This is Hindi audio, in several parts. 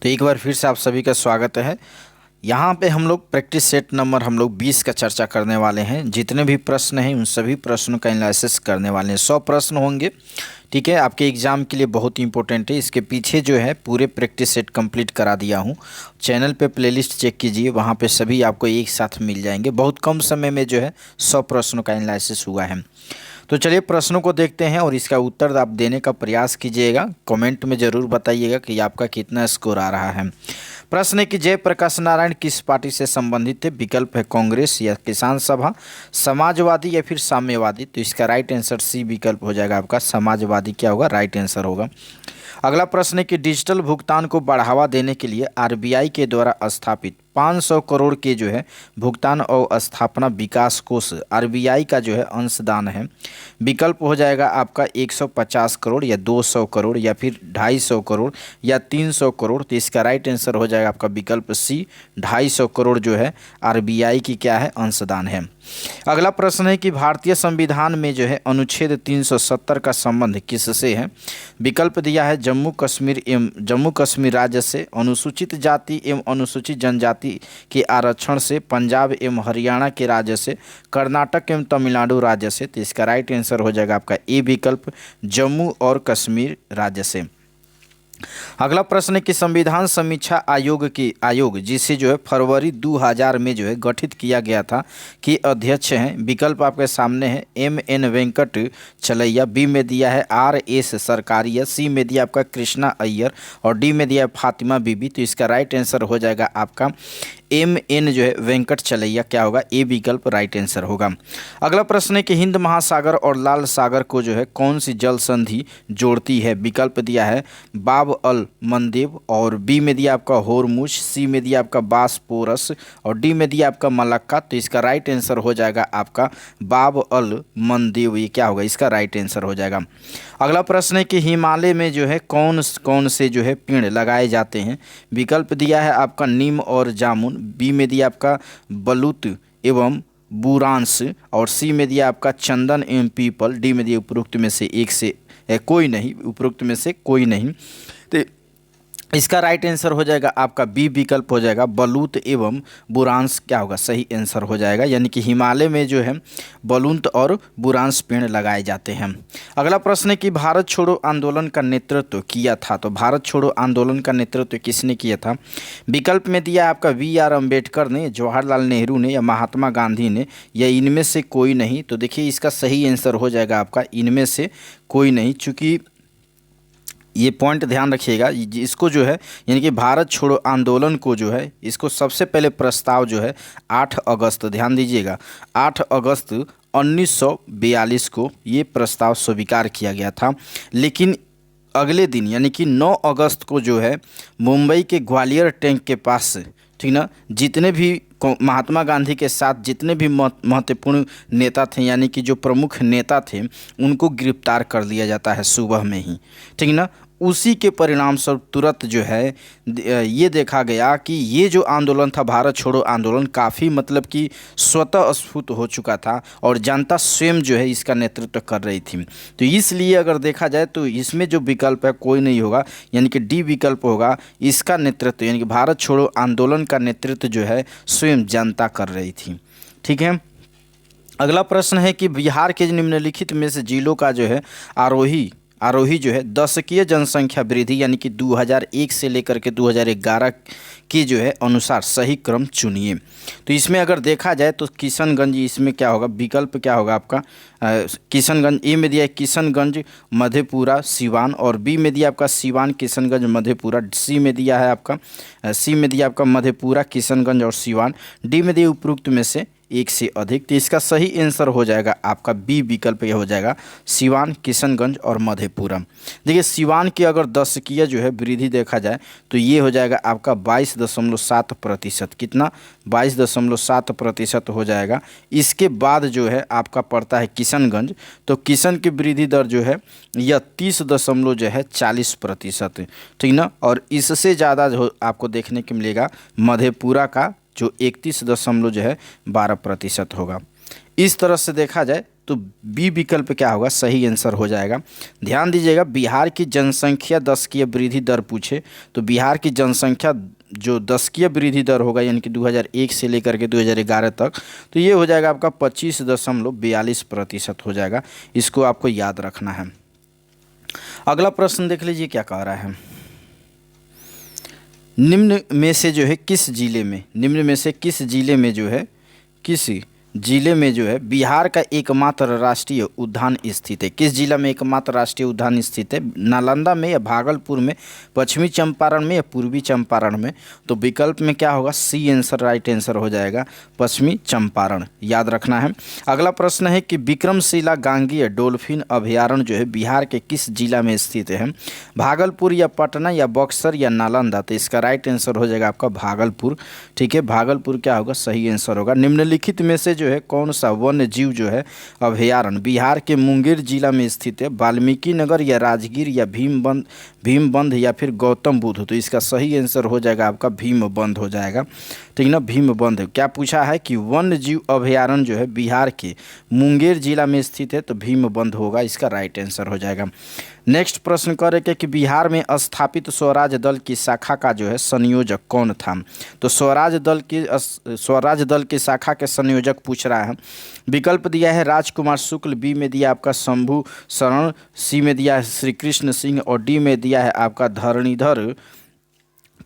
तो एक बार फिर से आप सभी का स्वागत है। यहाँ पे हम लोग प्रैक्टिस सेट नंबर 20 का चर्चा करने वाले हैं। जितने भी प्रश्न हैं उन सभी प्रश्नों का एनालिसिस करने वाले हैं। 100 प्रश्न होंगे, ठीक है। आपके एग्ज़ाम के लिए बहुत ही इंपॉर्टेंट है। इसके पीछे जो है पूरे प्रैक्टिस सेट कंप्लीट करा दिया हूँ। चैनल पे प्लेलिस्ट चेक कीजिए, वहाँ पे सभी आपको एक साथ मिल जाएंगे। बहुत कम समय में जो है 100 प्रश्नों का एनालिसिस हुआ है। तो चलिए प्रश्नों को देखते हैं और इसका उत्तर आप देने का प्रयास कीजिएगा। कमेंट में ज़रूर बताइएगा कि आपका कितना स्कोर आ रहा है। प्रश्न है कि जयप्रकाश नारायण किस पार्टी से संबंधित थे? विकल्प है कांग्रेस या किसान सभा, समाजवादी या फिर साम्यवादी। तो इसका राइट आंसर सी विकल्प हो जाएगा आपका, समाजवादी क्या होगा, राइट आंसर होगा। अगला प्रश्न है कि डिजिटल भुगतान को बढ़ावा देने के लिए आरबीआई के द्वारा स्थापित 500 करोड़ के जो है भुगतान और स्थापना विकास कोष आरबीआई का जो है अंशदान है। विकल्प हो जाएगा आपका 150 करोड़ या 200 करोड़ या फिर 250 करोड़ या 300 करोड़। तो इसका राइट आंसर हो जाएगा आपका विकल्प सी, 250 करोड़ जो है आरबीआई की क्या है, अंशदान है। अगला प्रश्न है कि भारतीय संविधान में जो है अनुच्छेद 370 का संबंध किससे है? विकल्प दिया है जम्मू कश्मीर राज्य से, अनुसूचित जाति एवं अनुसूचित जनजाति के आरक्षण से, पंजाब एवं हरियाणा के राज्य से, कर्नाटक एवं तमिलनाडु राज्य से। तो इसका राइट आंसर हो जाएगा आपका ए विकल्प, जम्मू और कश्मीर राज्य से। अगला प्रश्न है कि संविधान समीक्षा आयोग जिसे जो है फरवरी 2000 में जो है गठित किया गया था कि अध्यक्ष हैं। विकल्प आपके सामने है एम.एन. वेंकट चलैया, बी में दिया है आर.एस. सरकारिया, सी में दिया आपका कृष्णा अय्यर और डी में दिया है फातिमा बीबी। तो इसका राइट आंसर हो जाएगा आपका एम.एन. जो है वेंकट चलैया क्या होगा, ए विकल्प राइट आंसर होगा। अगला प्रश्न है कि हिंद महासागर और लाल सागर को जो है कौन सी जल संधि जोड़ती है? विकल्प दिया है बाब अल मंदेब और बी में दिया आपका होरमुज, सी में दिया आपका बासपोरस और डी में दिया आपका मलक्का। तो इसका राइट आंसर हो जाएगा आपका बाब अल मंदेब, ये क्या होगा, इसका राइट आंसर हो जाएगा। अगला प्रश्न है कि हिमालय में जो है कौन से जो है पेड़ लगाए जाते हैं? विकल्प दिया है आपका नीम और जामुन, बी में दिया आपका बलूत एवं बुरांस और सी में दिया आपका चंदन एवं पीपल, डी में दिया उपरोक्त में से कोई नहीं, उपरोक्त में से कोई नहीं। तो इसका राइट आंसर हो जाएगा आपका बी विकल्प हो जाएगा, बलूत एवं बुरांस क्या होगा, सही आंसर हो जाएगा। यानी कि हिमालय में जो है बलूत और बुरांस पेड़ लगाए जाते हैं। अगला प्रश्न है कि भारत छोड़ो आंदोलन का नेतृत्व किया था। तो भारत छोड़ो आंदोलन का नेतृत्व किसने किया था? विकल्प में दिया आपका बी.आर. अम्बेडकर ने, जवाहरलाल नेहरू ने या महात्मा गांधी ने या इनमें से कोई नहीं। तो देखिए इसका सही आंसर हो जाएगा आपका इनमें से कोई नहीं। चूँकि ये पॉइंट ध्यान रखिएगा, इसको जो है यानी कि भारत छोड़ो आंदोलन को जो है इसको सबसे पहले प्रस्ताव जो है 8 अगस्त, ध्यान दीजिएगा 8 अगस्त 1942 को ये प्रस्ताव स्वीकार किया गया था। लेकिन अगले दिन यानी कि 9 अगस्त को जो है मुंबई के ग्वालियर टैंक के पास से, ठीक ना, जितने भी महात्मा गांधी के साथ जितने भी महत्वपूर्ण नेता थे यानी कि जो प्रमुख नेता थे उनको गिरफ्तार कर लिया जाता है सुबह में ही, ठीक ना। उसी के परिणाम स्वरूप तुरंत जो है ये देखा गया कि ये जो आंदोलन था भारत छोड़ो आंदोलन काफ़ी मतलब कि स्वतः स्फूर्त हो चुका था और जनता स्वयं जो है इसका नेतृत्व कर रही थी। तो इसलिए अगर देखा जाए तो इसमें जो विकल्प है कोई नहीं होगा, यानी कि डी विकल्प होगा। इसका नेतृत्व यानी कि भारत छोड़ो आंदोलन का नेतृत्व जो है स्वयं जनता कर रही थी, ठीक है। अगला प्रश्न है कि बिहार के निम्नलिखित में से जिलों का जो है आरोही जो है दशकीय जनसंख्या वृद्धि यानी कि 2001 से लेकर के 2011 के जो है अनुसार सही क्रम चुनिए। तो इसमें अगर देखा जाए तो किशनगंज, इसमें क्या होगा, विकल्प क्या होगा आपका किशनगंज, ए में दिया है किशनगंज मधेपुरा सिवान और बी में दिया आपका सिवान किशनगंज मधेपुरा, सी में दिया आपका मधेपुरा किशनगंज और सिवान, डी में दिया उपरोक्त में से एक से अधिक। तो इसका सही आंसर हो जाएगा आपका बी विकल्प ये हो जाएगा, सिवान किशनगंज और मधेपुरा। देखिए सिवान की अगर दशकीय जो है वृद्धि देखा जाए तो ये हो जाएगा आपका 22.7%, कितना, 22.7% हो जाएगा। इसके बाद जो है आपका पड़ता है किशनगंज, तो किशन की वृद्धि दर जो है यह 30.40%, ठीक ना। और इससे ज़्यादा जो आपको देखने को मिलेगा मधेपुरा का जो 31 दशमलव जो है 12% होगा। इस तरह से देखा जाए तो बी विकल्प क्या होगा, सही आंसर हो जाएगा। ध्यान दीजिएगा, बिहार की जनसंख्या दशकीय वृद्धि दर पूछे तो बिहार की जनसंख्या जो दशकीय वृद्धि दर होगा यानी कि 2001 से लेकर के 2011 तक, तो ये हो जाएगा आपका 25.42% हो जाएगा। इसको आपको याद रखना है। अगला प्रश्न देख लीजिए क्या कह रहा है। निम्न में से जो है किस जिले में, निम्न में से किस जिले में जो है, किस जिले में जो है बिहार का एकमात्र राष्ट्रीय उद्यान स्थित है। किस जिला में एकमात्र राष्ट्रीय उद्यान स्थित है, नालंदा में या भागलपुर में, पश्चिमी चंपारण में या पूर्वी चंपारण में? तो विकल्प में क्या होगा, सी आंसर राइट आंसर हो जाएगा, पश्चिमी चंपारण, याद रखना है। अगला प्रश्न है कि विक्रमशिला गांगेय डॉल्फिन अभयारण्य जो है बिहार के किस जिला में स्थित है, भागलपुर या पटना या बक्सर या नालंदा? तो इसका राइट आंसर हो जाएगा आपका भागलपुर। ठीक है, भागलपुर क्या होगा, सही आंसर होगा। निम्नलिखित में से जो है कौन सा वन्य जीव जो है अभयारण्य बिहार के मुंगेर जिला में स्थित है, वाल्मीकि नगर या राजगीर या भीमबंध या फिर गौतम बुद्ध? तो इसका सही आंसर हो जाएगा आपका भीमबंध हो जाएगा। ठीक ना, भीमबंध। क्या पूछा है कि वन्य जीव अभयारण्य जो है बिहार के मुंगेर जिला में स्थित है, तो भीमबंध होगा, इसका राइट आंसर हो जाएगा। नेक्स्ट प्रश्न करेंगे कि बिहार में स्थापित स्वराज दल की शाखा का जो है संयोजक कौन था? तो स्वराज दल की शाखा के संयोजक पूछ रहा है। विकल्प दिया है राजकुमार शुक्ल, बी में दिया आपका शंभू शरण, सी में दिया है श्री कृष्ण सिंह और डी में दिया है आपका धरणीधर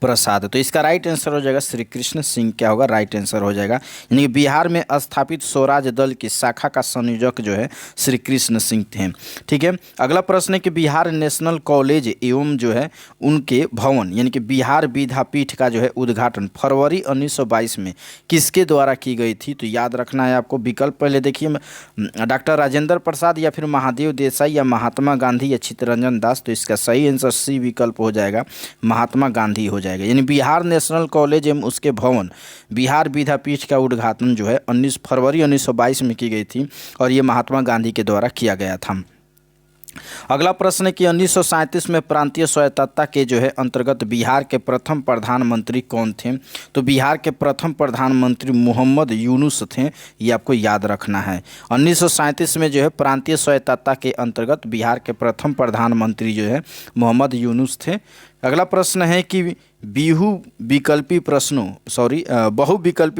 प्रसाद। तो इसका राइट आंसर हो जाएगा श्री कृष्ण सिंह, क्या होगा, राइट आंसर हो जाएगा। यानी कि बिहार में स्थापित स्वराज दल की शाखा का संयोजक जो है श्री कृष्ण सिंह थे। ठीक है, अगला प्रश्न है कि बिहार नेशनल कॉलेज एवं जो है उनके भवन यानी कि बिहार विद्यापीठ का जो है उद्घाटन फरवरी 1922 में किसके द्वारा की गई थी? तो याद रखना है आपको। विकल्प पहले देखिए, डॉक्टर राजेंद्र प्रसाद या फिर महादेव देसाई या महात्मा गांधी या चित्तरंजन दास? तो इसका सही आंसर सी विकल्प हो जाएगा, महात्मा गांधी हो जाएगा। यानी बिहार नेशनल कॉलेज एवं उसके भवन बिहार विद्यापीठ का उद्घाटन जो है 19 फरवरी 1922 में की गई थी और ये महात्मा गांधी के द्वारा किया गया था। अगला प्रश्न है कि 1937 में प्रांतीय स्वायत्तता के जो है अंतर्गत बिहार के प्रथम प्रधानमंत्री कौन थे? तो बिहार के प्रथम प्रधानमंत्री मोहम्मद यूनुस थे, ये आपको याद रखना है। 1937 में जो है प्रांतीय स्वायत्तता के अंतर्गत बिहार के प्रथम प्रधानमंत्री जो है मोहम्मद यूनुस थे। अगला प्रश्न है कि बहुविकल्पी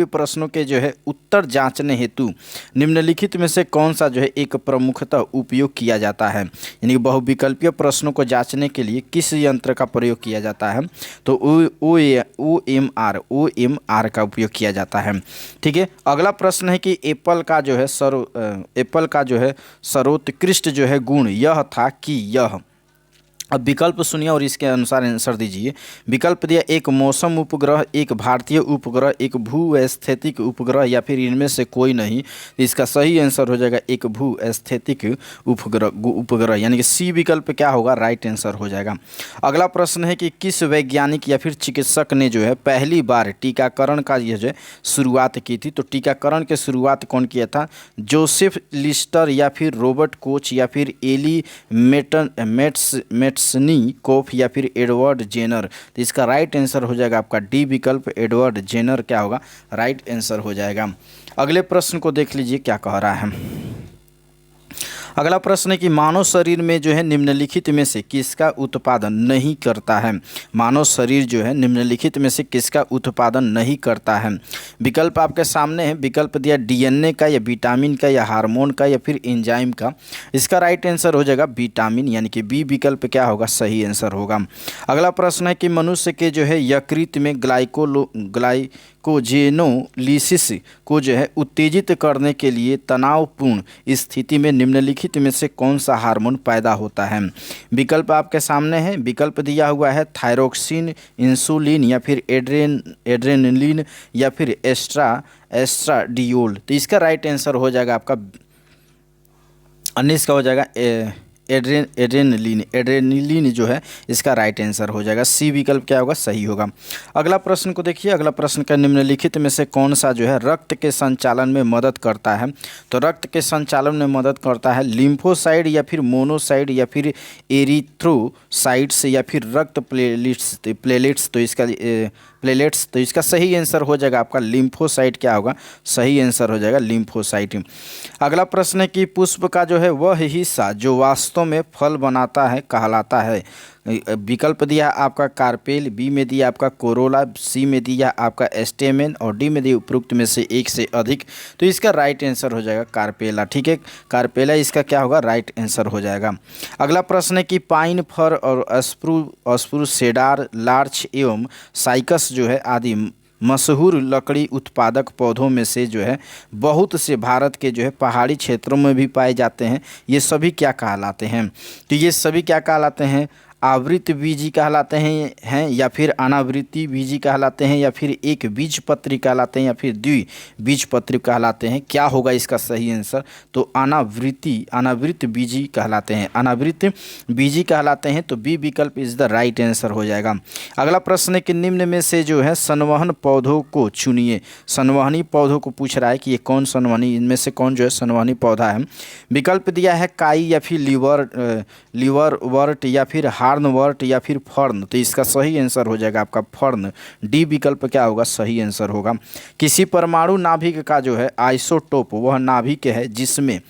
प्रश्नों के जो है उत्तर जांचने हेतु निम्नलिखित में से कौन सा जो है एक प्रमुखतः उपयोग किया जाता है? यानी कि बहुविकल्पीय प्रश्नों को जांचने के लिए किस यंत्र का प्रयोग किया जाता है? तो OMR का उपयोग किया जाता है। ठीक है, अगला प्रश्न है कि एप्पल का जो है सर्वोत्कृष्ट जो है गुण यह था कि यह। अब विकल्प सुनिए और इसके अनुसार आंसर दीजिए। विकल्प दिया एक मौसम उपग्रह, एक भारतीय उपग्रह, एक भू-स्थैतिक उपग्रह या फिर इनमें से कोई नहीं। इसका सही आंसर हो जाएगा एक भू-स्थैतिक उपग्रह यानी कि सी विकल्प क्या होगा, राइट आंसर हो जाएगा। अगला प्रश्न है कि किस वैज्ञानिक या फिर चिकित्सक ने जो है पहली बार टीकाकरण का यह जो है शुरुआत की थी? तो टीकाकरण की शुरुआत कौन किया था? जोसेफ लिस्टर या फिर रॉबर्ट कोच या फिर एली मेट्सनी कोफ या फिर एडवर्ड जेनर? तो इसका राइट आंसर हो जाएगा आपका डी विकल्प, एडवर्ड जेनर क्या होगा, राइट आंसर हो जाएगा। अगले प्रश्न को देख लीजिए क्या कह रहा है। अगला प्रश्न है कि मानव शरीर में जो है निम्नलिखित में से किसका उत्पादन नहीं करता है? मानव शरीर जो है निम्नलिखित में से किसका उत्पादन नहीं करता है? विकल्प आपके सामने है। विकल्प दिया डीएनए का या विटामिन का या हार्मोन का या फिर एंजाइम का? इसका राइट आंसर हो जाएगा विटामिन यानी कि बी विकल्प क्या होगा, सही आंसर होगा। अगला प्रश्न है कि मनुष्य के जो है यकृत में ग्लाइकोजेनोलिसिस को जो है उत्तेजित करने के लिए तनावपूर्ण स्थिति में निम्नलिखित में से कौन सा हार्मोन पैदा होता है? विकल्प आपके सामने है। विकल्प दिया हुआ है थायरोक्सिन, इंसुलिन या फिर एड्रेनलिन या फिर एस्ट्राडियोल। तो इसका राइट आंसर हो जाएगा आपका 19 का हो जाएगा एड्रेनलिन, एड्रेनलिन जो है इसका राइट आंसर हो जाएगा। सी विकल्प क्या होगा, सही होगा। अगला प्रश्न को देखिए, अगला प्रश्न का निम्नलिखित में से कौन सा जो है रक्त के संचालन में मदद करता है। तो रक्त के संचालन में मदद करता है लिम्फोसाइड या फिर मोनोसाइड या फिर एरिथ्रोसाइट्स या फिर रक्त प्लेलेट्स। तो इसका सही आंसर हो जाएगा आपका लिम्फोसाइट। क्या होगा, सही आंसर हो जाएगा लिम्फोसाइट। अगला प्रश्न है कि पुष्प का जो है वह हिस्सा जो वास्तव में फल बनाता है कहलाता है। विकल्प दिया आपका कार्पेल, बी में दिया आपका कोरोला, सी में दिया आपका स्टेमेन और डी में दिया उपरोक्त में से एक से अधिक। तो इसका राइट आंसर हो जाएगा कार्पेला। ठीक है, कार्पेला इसका क्या होगा, राइट आंसर हो जाएगा। अगला प्रश्न है कि पाइन, फर और स्प्रूस, सेडार, लार्च एवं साइकस जो है आदि मशहूर लकड़ी उत्पादक पौधों में से जो है बहुत से भारत के जो है पहाड़ी क्षेत्रों में भी पाए जाते हैं। ये सभी क्या कहलाते हैं। तो ये सभी क्या कहलाते हैं, आवृत बीजी कहलाते हैं या फिर अनावृति बीजी कहलाते हैं या फिर एक बीजपत्री कहलाते हैं या फिर द्विबीजपत्री कहलाते हैं। क्या होगा इसका सही आंसर, तो अनावृत बीजी कहलाते हैं, अनावृत बीजी कहलाते हैं। तो बी विकल्प इज द राइट आंसर हो जाएगा। अगला प्रश्न है कि निम्न में से जो है संवहन पौधों को चुनिए। संवहनी पौधों को पूछ रहा है कि ये कौन संवहनी, इनमें से कौन जो है संवहनी पौधा है। विकल्प दिया है काई या फिर लीवरवर्ट या फिर हार्नवर्ट या फिर फर्न। तो इसका सही आंसर हो जाएगा आपका फर्न। डी विकल्प क्या होगा, सही आंसर होगा। किसी परमाणु नाभिक का जो है आइसोटोप वह नाभिक है जिसमें,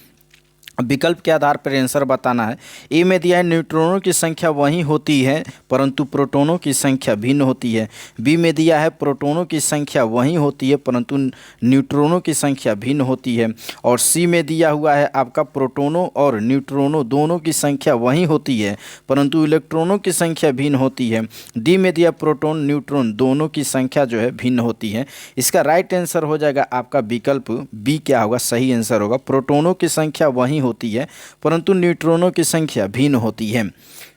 विकल्प के आधार पर आंसर बताना है। ए में दिया है न्यूट्रॉनों की संख्या वही होती है परंतु प्रोटॉनों की संख्या भिन्न होती है। बी में दिया है प्रोटॉनों की संख्या वही होती है परंतु न्यूट्रॉनों की संख्या भिन्न होती है। और सी में दिया हुआ है आपका प्रोटॉनों और न्यूट्रॉनों दोनों की संख्या वही होती है परंतु इलेक्ट्रॉनों की संख्या भिन्न होती है। डी में दिया प्रोटॉन न्यूट्रॉन दोनों की संख्या जो है भिन्न होती है। इसका राइट आंसर हो जाएगा आपका विकल्प बी। क्या होगा, सही आंसर होगा। प्रोटॉनों की संख्या वही होती है परंतु न्यूट्रॉनों की संख्या भिन्न होती है।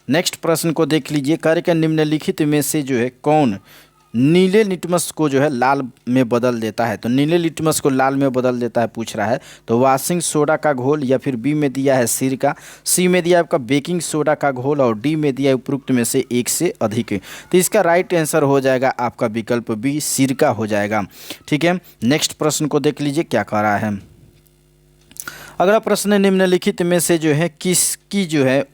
नेक्स्ट प्रश्न को देख लीजिए, कार्य के निम्नलिखित में से जो है कौन नीले लिटमस को जो है लाल में बदल देता है। तो नीले लिटमस को लाल में बदल देता है पूछ रहा है। तो वॉशिंग सोडा का घोल या फिर बी में दिया है सिरका, सी में दिया आपका बेकिंग सोडा का घोल और डी में दिया है उपरोक्त में से एक से अधिक। तो इसका राइट आंसर हो जाएगा आपका विकल्प बी, सिरका हो जाएगा। ठीक है, नेक्स्ट प्रश्न को देख लीजिए क्या कह रहा है। अगला प्रश्न निम्नलिखित में से जो है किसकी जो है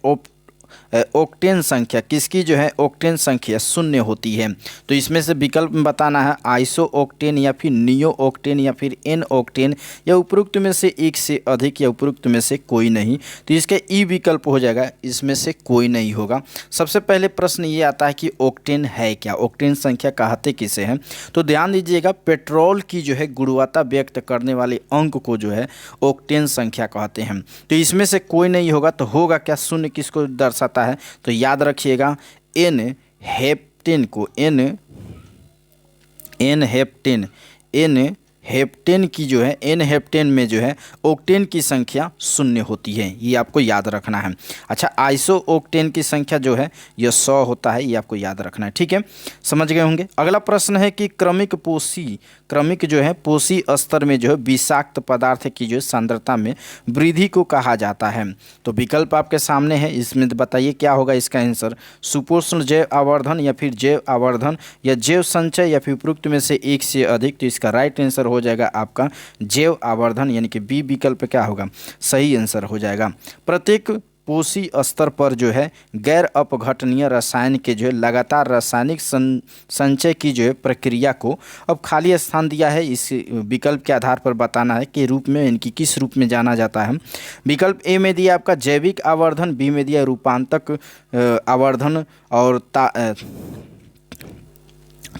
ऑक्टेन संख्या, किसकी जो है ऑक्टेन संख्या शून्य होती है। तो इसमें से विकल्प में बताना है आइसो ऑक्टेन या फिर नियो ऑक्टेन या फिर एन ऑक्टेन या उपरोक्त में से एक से अधिक या उपरोक्त में से कोई नहीं। तो इसका ई विकल्प हो जाएगा, इसमें से कोई नहीं होगा। सबसे पहले प्रश्न ये आता है कि ऑक्टेन है क्या, ऑक्टेन संख्या कहते किसे हैं। तो ध्यान दीजिएगा, पेट्रोल की जो है गुणवत्ता व्यक्त करने वाले अंक को जो है ऑक्टेन संख्या कहते हैं। तो इसमें से कोई नहीं होगा, तो होगा क्या, शून्य किसको दर्शाता है। तो याद रखिएगा एन हेप्टेन को, एन हेप्टेन की जो है एन हेप्टेन में जो है ऑक्टेन की संख्या शून्य होती है, ये आपको याद रखना है। अच्छा, आइसो ऑक्टेन की संख्या जो है यह 100 होता है, ये आपको याद रखना है। ठीक है, समझ गए होंगे। अगला प्रश्न है कि क्रमिक जो है पोषी स्तर में जो है विषाक्त पदार्थ की जो है सांद्रता में वृद्धि को कहा जाता है। तो विकल्प आपके सामने है, इसमें बताइए क्या होगा इसका आंसर। सुपोषण जैव आवर्धन या फिर जैव आवर्धन या जैव संचय या फिर उपरोक्त में से एक से अधिक। तो इसका राइट आंसर हो जाएगा आपका जैव आवर्धन, यानी कि बी विकल्प क्या होगा, सही आंसर हो जाएगा। प्रत्येक पोषी स्तर पर जो है गैर अपघटनीय रसायन के जो है लगातार रासायनिक संचय की जो है प्रक्रिया को अब खाली स्थान दिया है। इस विकल्प के आधार पर बताना है कि रूप में, इनकी किस रूप में जाना जाता है। विकल्प ए में दिया आपका जैविक आवर्धन, बी में दिया रूपांतक आवर्धन और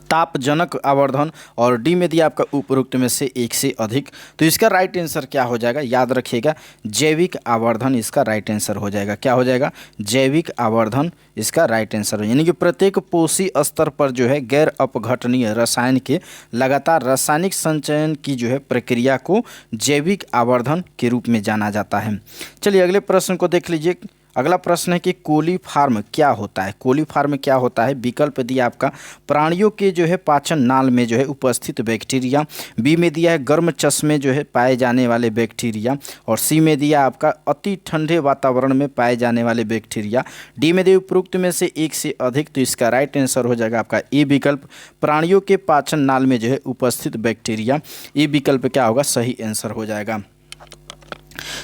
तापजनक आवर्धन और डी में दिया आपका उपरोक्त में से एक से अधिक। तो इसका राइट आंसर क्या हो जाएगा, याद रखिएगा जैविक आवर्धन इसका राइट आंसर हो जाएगा। क्या हो जाएगा, जैविक आवर्धन इसका राइट आंसर है। यानी कि प्रत्येक पोषी स्तर पर जो है गैर अपघटनीय रसायन के लगातार रासायनिक संचयन की जो है प्रक्रिया को जैविक आवर्धन के रूप में जाना जाता है। चलिए अगले प्रश्न को देख लीजिए। अगला प्रश्न है कि कोलीफार्म क्या होता है। कोलीफार्म क्या होता है। विकल्प दिया आपका प्राणियों के जो है पाचन नाल में जो है उपस्थित बैक्टीरिया, बी में दिया है गर्म चश्मे जो है पाए जाने वाले बैक्टीरिया, और सी में दिया आपका अति ठंडे वातावरण में पाए जाने वाले बैक्टीरिया, डी में दिया उपरोक्त में से एक से अधिक। तो इसका राइट आंसर हो जाएगा आपका ए विकल्प, प्राणियों के पाचन नाल में जो है उपस्थित बैक्टीरिया। ए विकल्प क्या होगा, सही आंसर हो जाएगा।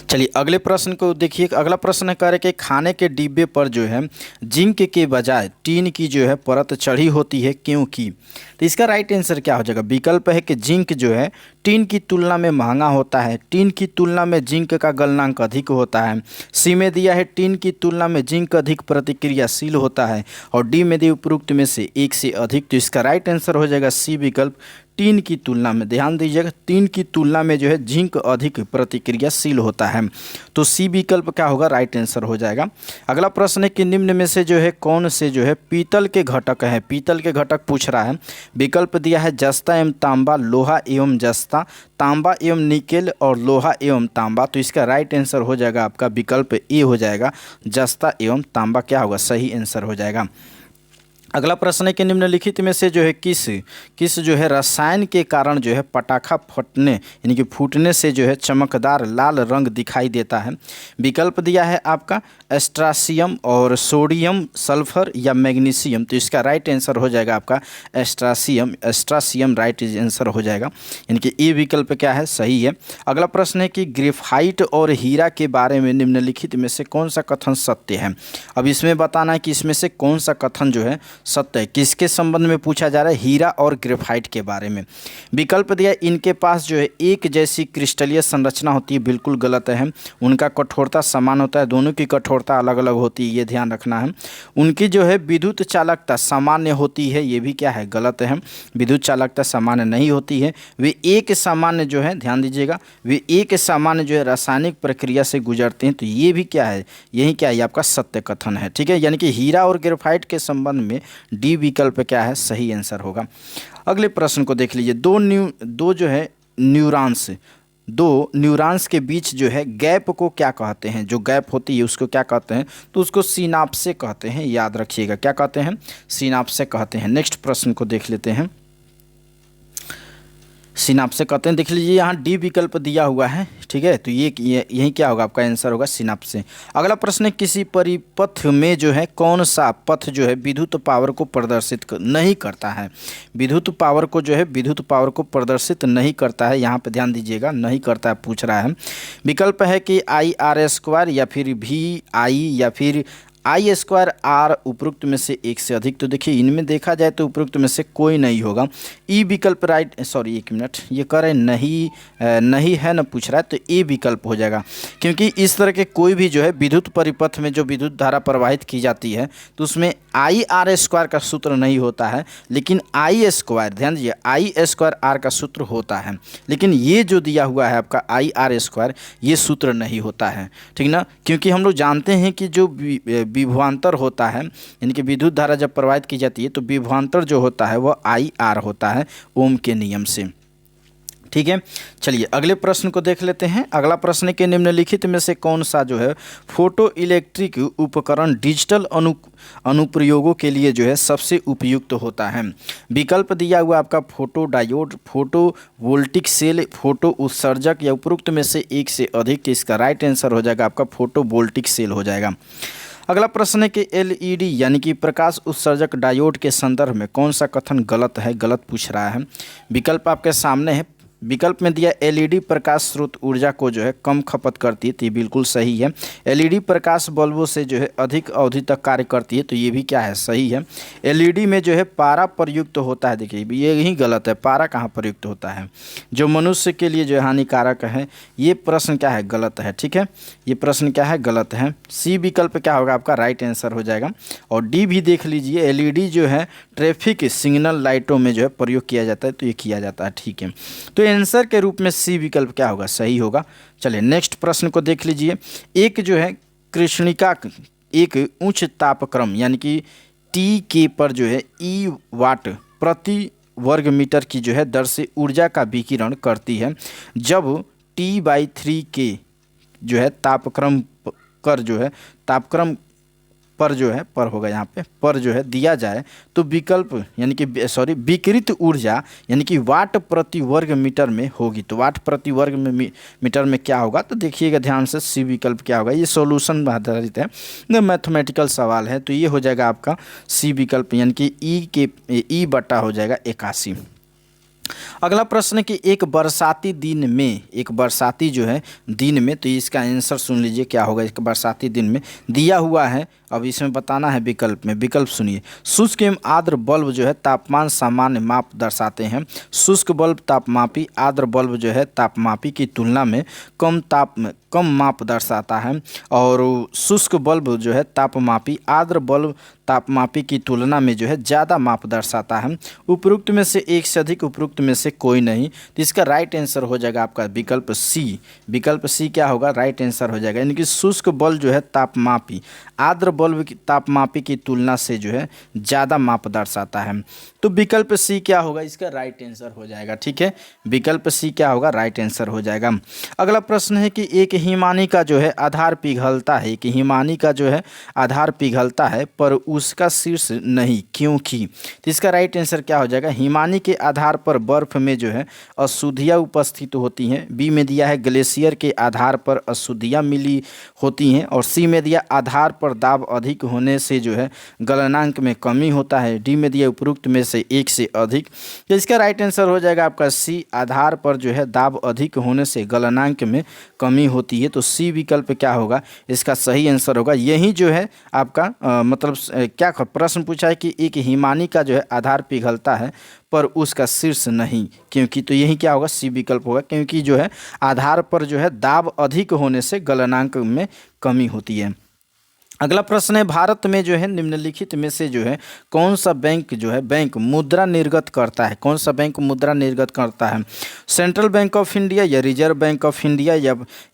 चलिए अगले प्रश्न को देखिए। अगला प्रश्न है कह रहे कि खाने के डिब्बे पर जो है जिंक के बजाय टीन की जो है परत चढ़ी होती है, क्योंकि। तो इसका राइट आंसर क्या हो जाएगा। विकल्प है कि जिंक जो है टीन की तुलना में महंगा होता है, टीन की तुलना में जिंक का गलनांक अधिक होता है, सी में दिया है टीन की तुलना में जिंक अधिक प्रतिक्रियाशील होता है, और डी में दिया उपरोक्त में से एक से अधिक। तो इसका राइट आंसर हो जाएगा सी विकल्प, टीन की तुलना में। ध्यान दीजिएगा, टीन की तुलना में जो है जिंक अधिक प्रतिक्रियाशील होता है। तो सी विकल्प क्या होगा, राइट आंसर हो जाएगा। अगला प्रश्न है कि निम्न में से जो है कौन से जो है पीतल के घटक हैं। पीतल के घटक पूछ रहा है। विकल्प दिया है जस्ता एवं तांबा, लोहा एवं जस्ता, तांबा एवं निकेल, और लोहा एवं तांबा। तो इसका राइट आंसर हो जाएगा आपका विकल्प ए हो जाएगा, जस्ता एवं तांबा क्या होगा, सही आंसर हो जाएगा। अगला प्रश्न है कि निम्नलिखित में से जो है किस जो है रसायन के कारण जो है पटाखा फटने यानी कि फूटने से जो है चमकदार लाल रंग दिखाई देता है। विकल्प दिया है आपका एस्ट्रासियम और सोडियम, सल्फर या मैग्नीशियम। तो इसका राइट आंसर हो जाएगा आपका एस्ट्रासियम राइट आंसर हो जाएगा, यानी कि ए विकल्प क्या है, सही है। अगला प्रश्न है कि ग्रेफाइट और हीरा के बारे में निम्नलिखित में से कौन सा कथन सत्य है। अब इसमें बताना है कि इसमें से कौन सा कथन जो है सत्य है। किसके संबंध में पूछा जा रहा है, हीरा और ग्रेफाइट के बारे में। विकल्प दिया इनके पास जो है एक जैसी क्रिस्टलीय संरचना होती है, बिल्कुल गलत है। उनका कठोरता समान होता है, दोनों की कठोरता अलग अलग होती है, ये ध्यान रखना है। उनकी जो है विद्युत चालकता सामान्य होती है, ये भी क्या है, गलत है। विद्युत चालकता सामान्य नहीं होती है। वे एक सामान्य जो है, ध्यान दीजिएगा, वे एक सामान्य जो है रासायनिक प्रक्रिया से गुजरते हैं। तो ये भी क्या है, यही क्या है, आपका सत्य कथन है। ठीक है, यानी कि हीरा और ग्रेफाइट के संबंध में डी विकल्प क्या है, सही आंसर होगा। अगले प्रश्न को देख लीजिए। दो न्यूरॉन्स के बीच जो है गैप को क्या कहते हैं। जो गैप होती है उसको क्या कहते हैं, तो उसको सिनाप्स कहते हैं, याद रखिएगा। क्या कहते हैं, सिनाप्स कहते हैं। नेक्स्ट प्रश्न को देख लेते हैं। सिनाप्स कहते हैं, देख लीजिए यहाँ डी विकल्प दिया हुआ है। ठीक है, तो यही क्या होगा, आपका आंसर होगा सिनाप्स। अगला प्रश्न है किसी परिपथ में जो है कौन सा पथ जो है विद्युत पावर को प्रदर्शित नहीं करता है। विद्युत पावर को प्रदर्शित नहीं करता है, यहाँ पे ध्यान दीजिएगा, नहीं करता है पूछ रहा है। विकल्प है कि IR² या फिर VI या फिर I² उपरोक्त में से एक से अधिक। तो देखिए इनमें देखा जाए तो उपरोक्त में से कोई नहीं होगा। ई विकल्प राइट, सॉरी एक मिनट, ये कह रहे नहीं है ना पूछ रहा है, तो ए विकल्प हो जाएगा। क्योंकि इस तरह के कोई भी जो है विद्युत परिपथ में जो विद्युत धारा प्रवाहित की जाती है तो उसमें IR² का सूत्र नहीं होता है, लेकिन I², ध्यान दीजिए, I²R का सूत्र होता है। लेकिन ये जो दिया हुआ है आपका IR², ये सूत्र नहीं होता है। ठीक ना, क्योंकि हम लोग जानते हैं कि जो विभवांतर होता है, यानी कि विद्युत धारा जब प्रवाहित की जाती है तो विभवांतर जो होता है वो IR होता है, ओम के नियम से। ठीक है, चलिए अगले प्रश्न को देख लेते हैं। अगला प्रश्न के निम्नलिखित में से कौन सा जो है फोटो इलेक्ट्रिक उपकरण डिजिटल अनुप्रयोगों के लिए जो है सबसे उपयुक्त होता है। विकल्प दिया हुआ आपका photodiode, photovoltaic cell, photo उत्सर्जक, या उपरोक्त में से एक से अधिक। इसका राइट आंसर हो जाएगा आपका फोटो वोल्टिक सेल हो जाएगा। अगला प्रश्न है कि LED यानी कि प्रकाश उत्सर्जक डायोड के संदर्भ में कौन सा कथन गलत है, गलत पूछ रहा है। विकल्प आपके सामने है। विकल्प में दिया LED प्रकाश स्रोत ऊर्जा को जो है कम खपत करती है, तो ये बिल्कुल सही है। LED प्रकाश बल्बों से जो है अधिक अवधि तक कार्य करती है, तो ये भी क्या है, सही है। LED में जो है पारा प्रयुक्त होता है, देखिए ये ही गलत है, पारा कहाँ प्रयुक्त होता है, जो मनुष्य के लिए जो है हानिकारक है। ये प्रश्न क्या है, गलत है। ठीक है, ये प्रश्न क्या है, गलत है। सी विकल्प क्या होगा, आपका राइट आंसर हो जाएगा। और डी भी देख लीजिए, LED जो है ट्रैफिक सिग्नल लाइटों में जो है प्रयोग किया जाता है, तो ये किया जाता है। ठीक है, तो आंसर के रूप में सी विकल्प क्या होगा, सही होगा। चलिए नेक्स्ट प्रश्न को देख लीजिए। एक जो है कृष्णिका एक उच्च तापक्रम यानी कि TK पर जो है E वाट प्रति वर्ग मीटर की जो है दर से ऊर्जा का विकिरण करती है। जब T/3 के जो है तापक्रम कर जो है तापक्रम पर जो है पर होगा यहाँ पे पर जो है दिया जाए तो विकल्प यानी कि सॉरी विकिरित ऊर्जा यानी कि वाट प्रति वर्ग मीटर में होगी। तो वाट प्रति वर्ग में मीटर में क्या होगा, तो देखिएगा ध्यान से सी विकल्प क्या होगा। ये सॉल्यूशन आधारित है, मैथमेटिकल सवाल है, तो ये हो जाएगा आपका सी विकल्प यानी कि ई बटा हो जाएगा 81। अगला प्रश्न कि एक बरसाती दिन में, एक बरसाती जो है दिन में, तो इसका आंसर सुन लीजिए क्या होगा। एक बरसाती दिन में दिया हुआ है, अब इसमें बताना है विकल्प में। विकल्प सुनिए, शुष्क एवं आर्द्र बल्ब जो है तापमान सामान्य माप दर्शाते हैं। शुष्क बल्ब तापमापी, आर्द्र बल्ब जो है तापमापी की तुलना में कम माप दर्शाता है। और शुष्क बल्ब जो है तापमापी, आर्द्र बल्ब तापमापी की तुलना में जो है ज़्यादा माप दर्शाता है। उपरोक्त में से एक से अधिक, उपरोक्त में से कोई नहीं। तो इसका राइट आंसर हो जाएगा आपका विकल्प सी। विकल्प सी क्या होगा, राइट आंसर हो जाएगा। यानी कि शुष्क बल्ब जो है तापमापी, आर्द्र बल्ब की तापमापी की तुलना से जो है ज़्यादा माप दर्शाता है। तो विकल्प सी क्या होगा, इसका राइट आंसर हो जाएगा। ठीक है, विकल्प सी क्या होगा, राइट आंसर हो जाएगा। अगला प्रश्न है कि एक हिमानी का जो है आधार पिघलता है, एक हिमानी का जो है आधार पिघलता है पर उसका शीर्ष नहीं, क्योंकि। तो इसका राइट आंसर क्या हो जाएगा, हिमानी के आधार पर बर्फ में जो है अशुद्धियाँ उपस्थित होती हैं। बी में दिया है ग्लेशियर के आधार पर अशुद्धियाँ मिली होती हैं। और सी में दिया आधार पर दाब अधिक होने से जो है गलनांक में कमी होता है। डी में दिया उपरोक्त में से एक से अधिक। तो इसका राइट आंसर हो जाएगा आपका सी, आधार पर जो है दाब अधिक होने से गलनांक में कमी होती है। तो सी विकल्प क्या होगा, इसका सही आंसर होगा। यही जो है आपका मतलब क्या प्रश्न पूछा है कि एक हिमानी का जो है आधार पिघलता है पर उसका शीर्ष नहीं, क्योंकि। तो यही क्या होगा, सी विकल्प होगा, क्योंकि जो है आधार पर जो है दाब अधिक होने से गलनांक में कमी होती है। अगला प्रश्न है, भारत में जो है निम्नलिखित में से जो है कौन सा बैंक जो है बैंक मुद्रा निर्गत करता है, कौन सा बैंक मुद्रा निर्गत करता है। सेंट्रल बैंक ऑफ इंडिया या रिजर्व बैंक ऑफ इंडिया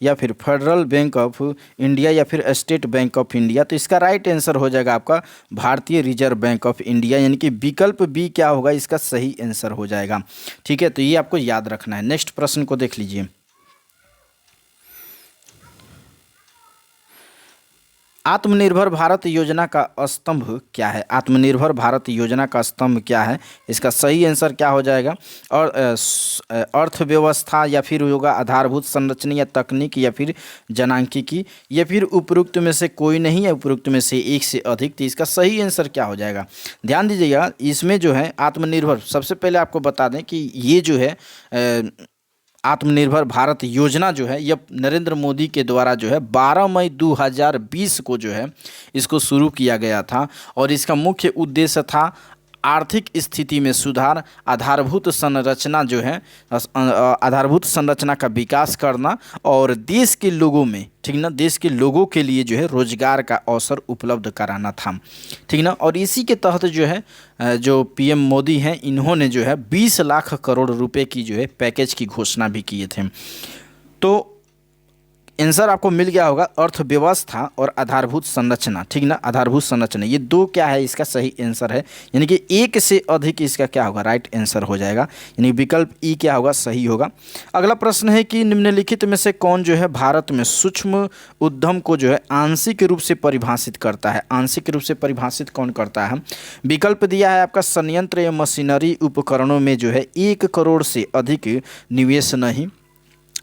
या फिर फेडरल बैंक ऑफ इंडिया या फिर स्टेट बैंक ऑफ इंडिया। तो इसका राइट आंसर हो जाएगा आपका भारतीय रिजर्व बैंक ऑफ इंडिया, यानी कि विकल्प बी क्या होगा, इसका सही आंसर हो जाएगा। ठीक है, तो ये आपको याद रखना है। नेक्स्ट प्रश्न को देख लीजिए, आत्मनिर्भर भारत योजना का स्तंभ क्या है। आत्मनिर्भर भारत योजना का स्तंभ क्या है, इसका सही आंसर क्या हो जाएगा। और अर्थव्यवस्था या फिर होगा आधारभूत संरचना या तकनीक या फिर जनांकिकी या फिर उपरोक्त में से कोई नहीं या उपरोक्त में से एक से अधिक। तो इसका सही आंसर क्या हो जाएगा, ध्यान दीजिएगा। इसमें जो है आत्मनिर्भर, सबसे पहले आपको बता दें कि ये जो है आत्मनिर्भर भारत योजना जो है यह नरेंद्र मोदी के द्वारा जो है 12 मई 2020 को जो है इसको शुरू किया गया था। और इसका मुख्य उद्देश्य था आर्थिक स्थिति में सुधार, आधारभूत संरचना जो है आधारभूत संरचना का विकास करना और देश के लोगों में, ठीक ना, देश के लोगों के लिए जो है रोजगार का अवसर उपलब्ध कराना था, ठीक ना। और इसी के तहत जो है जो पीएम मोदी हैं इन्होंने जो है 20 लाख करोड़ रुपए की जो है पैकेज की घोषणा भी किए थे। तो आंसर आपको मिल गया होगा अर्थव्यवस्था और आधारभूत संरचना, ठीक ना, आधारभूत संरचना, ये दो क्या है, इसका सही आंसर है। यानी कि एक से अधिक इसका क्या होगा, राइट आंसर हो जाएगा। यानी विकल्प ई क्या होगा, सही होगा। अगला प्रश्न है कि निम्नलिखित में से कौन जो है भारत में सूक्ष्म उद्यम को जो है आंशिक रूप से परिभाषित करता है। आंशिक रूप से परिभाषित कौन करता है। विकल्प दिया है आपका संयंत्र या मशीनरी उपकरणों में जो है 1 करोड़ से अधिक निवेश नहीं।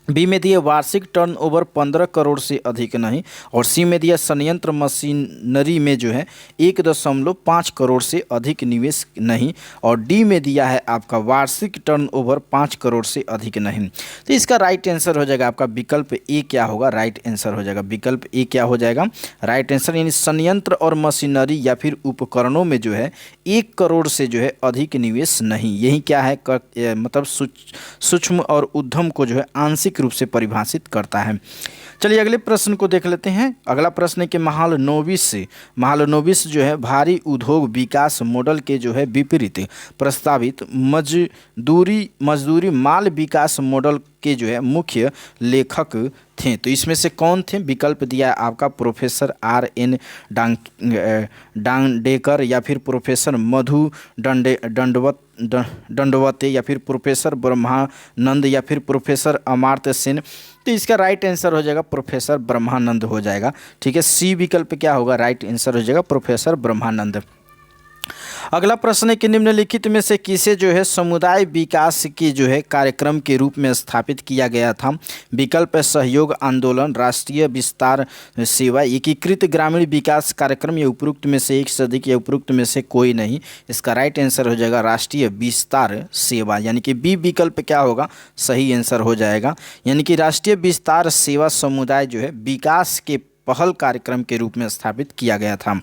बी में दिया वार्षिक टर्नओवर 15 करोड़ से अधिक नहीं। और सी में दिया संयंत्र मशीनरी में जो है 1.5 करोड़ से अधिक निवेश नहीं। और डी में दिया है आपका वार्षिक टर्नओवर 5 करोड़ से अधिक नहीं। तो इसका राइट आंसर हो जाएगा आपका विकल्प ए क्या होगा, राइट आंसर हो जाएगा। विकल्प ए क्या हो जाएगा, राइट आंसर। यानी संयंत्र और मशीनरी या फिर उपकरणों में जो है 1 करोड़ से जो है अधिक निवेश नहीं। यही क्या है मतलब सूक्ष्म और उद्यम को जो है आंशिक रूप से परिभाषित करता है। चलिए अगले प्रश्न को देख लेते हैं। अगला प्रश्न है कि महालनोबिस जो है भारी उद्योग विकास मॉडल के जो है विपरीत प्रस्तावित मजदूरी माल विकास मॉडल के जो है मुख्य लेखक थे। तो इसमें से कौन थे। विकल्प दिया है आपका प्रोफेसर R.N. डांडेकर या फिर प्रोफेसर मधु दंडवत दंडवते या फिर प्रोफेसर ब्रह्मानंद या फिर प्रोफेसर अमर्त्य सेन। तो इसका राइट आंसर हो जाएगा प्रोफेसर ब्रह्मानंद हो जाएगा। ठीक है, सी विकल्प क्या होगा, राइट आंसर हो जाएगा प्रोफेसर ब्रह्मानंद। अगला प्रश्न है कि निम्नलिखित में से किसे जो है समुदाय विकास की जो है कार्यक्रम के रूप में स्थापित किया गया था। विकल्प है सहयोग आंदोलन, राष्ट्रीय विस्तार सेवा, एकीकृत ग्रामीण विकास कार्यक्रम, या उपरोक्त में से एक से अधिक, या उपरोक्त में से कोई नहीं। इसका राइट आंसर हो जाएगा राष्ट्रीय विस्तार सेवा, यानी कि बी विकल्प क्या होगा, सही आंसर हो जाएगा। यानी कि राष्ट्रीय विस्तार सेवा समुदाय जो है विकास के पहल कार्यक्रम के रूप में स्थापित किया गया था।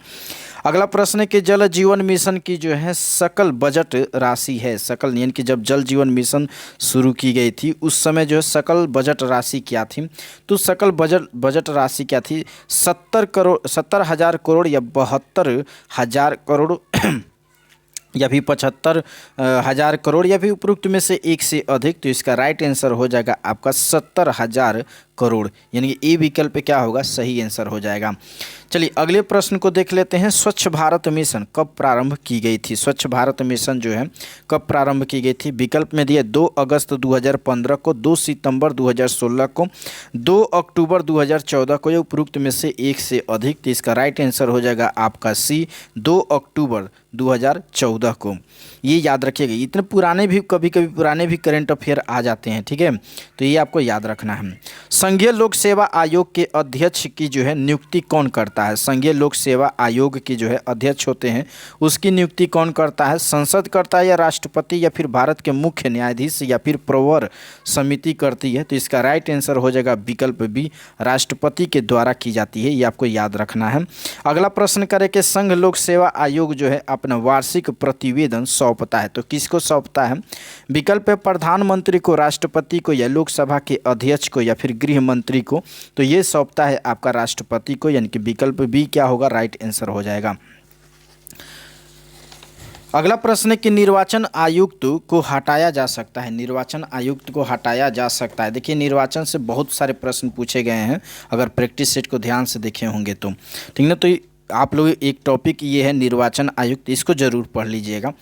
अगला प्रश्न है कि जल जीवन मिशन की जो है सकल बजट राशि है, सकल यानी कि जब जल जीवन मिशन शुरू की गई थी उस समय जो है सकल बजट राशि क्या थी। तो सकल बजट राशि क्या थी, 70,000 करोड़ या 72,000 करोड़ या फिर 75,000 करोड़, या फिर उपरोक्त में से एक से अधिक। तो इसका राइट आंसर हो जाएगा आपका 70,000 करोड़, यानी कि ए विकल्प क्या होगा, सही आंसर हो जाएगा। चलिए अगले प्रश्न को देख लेते हैं। स्वच्छ भारत मिशन कब प्रारंभ की गई थी। स्वच्छ भारत मिशन जो है कब प्रारंभ की गई थी। विकल्प में दिए 2 अगस्त 2015 को, 2 सितंबर 2016 को, 2 अक्टूबर 2014 को, या उपरोक्त में से एक से अधिक। तो इसका राइट आंसर हो जाएगा आपका सी, 2 अक्टूबर 2014 को। ये याद रखिएगा, इतने पुराने भी कभी कभी पुराने भी करंट अफेयर आ जाते हैं, ठीक है, तो ये आपको याद रखना है। संघीय लोक सेवा आयोग के अध्यक्ष की जो है नियुक्ति कौन करता है। संघीय लोक सेवा आयोग की जो है अध्यक्ष होते हैं उसकी नियुक्ति कौन करता है, संसद करता है, या राष्ट्रपति, या फिर भारत के मुख्य न्यायाधीश, या फिर प्रवर समिति करती है। तो इसका राइट आंसर हो जाएगा विकल्प बी, राष्ट्रपति के द्वारा की जाती है, ये आपको याद रखना है। अगला प्रश्न करें कि संघ लोक सेवा आयोग जो है अपना वार्षिक प्रतिवेदन सौंपता है, तो किसको सौंपता है। विकल्प है प्रधानमंत्री को, राष्ट्रपति को, या लोकसभा के अध्यक्ष को, या फिर गृह मंत्री को। तो ये सौंपता है आपका राष्ट्रपति को, यानी कि विकल्प बी क्या होगा, राइट आंसर हो जाएगा। अगला प्रश्न है कि निर्वाचन आयुक्त को हटाया जा सकता है। निर्वाचन आयुक्त को हटाया जा सकता है। देखिए निर्वाचन से बहुत सारे प्रश्न पूछे गए हैं, अगर प्रैक्टिस सेट को ध्यान से देखे होंगे तो, ठीक ना। तो आप लोग एक टॉपिक ये है निर्वाचन आयुक्त, इसको जरूर पढ़ लीजिएगा।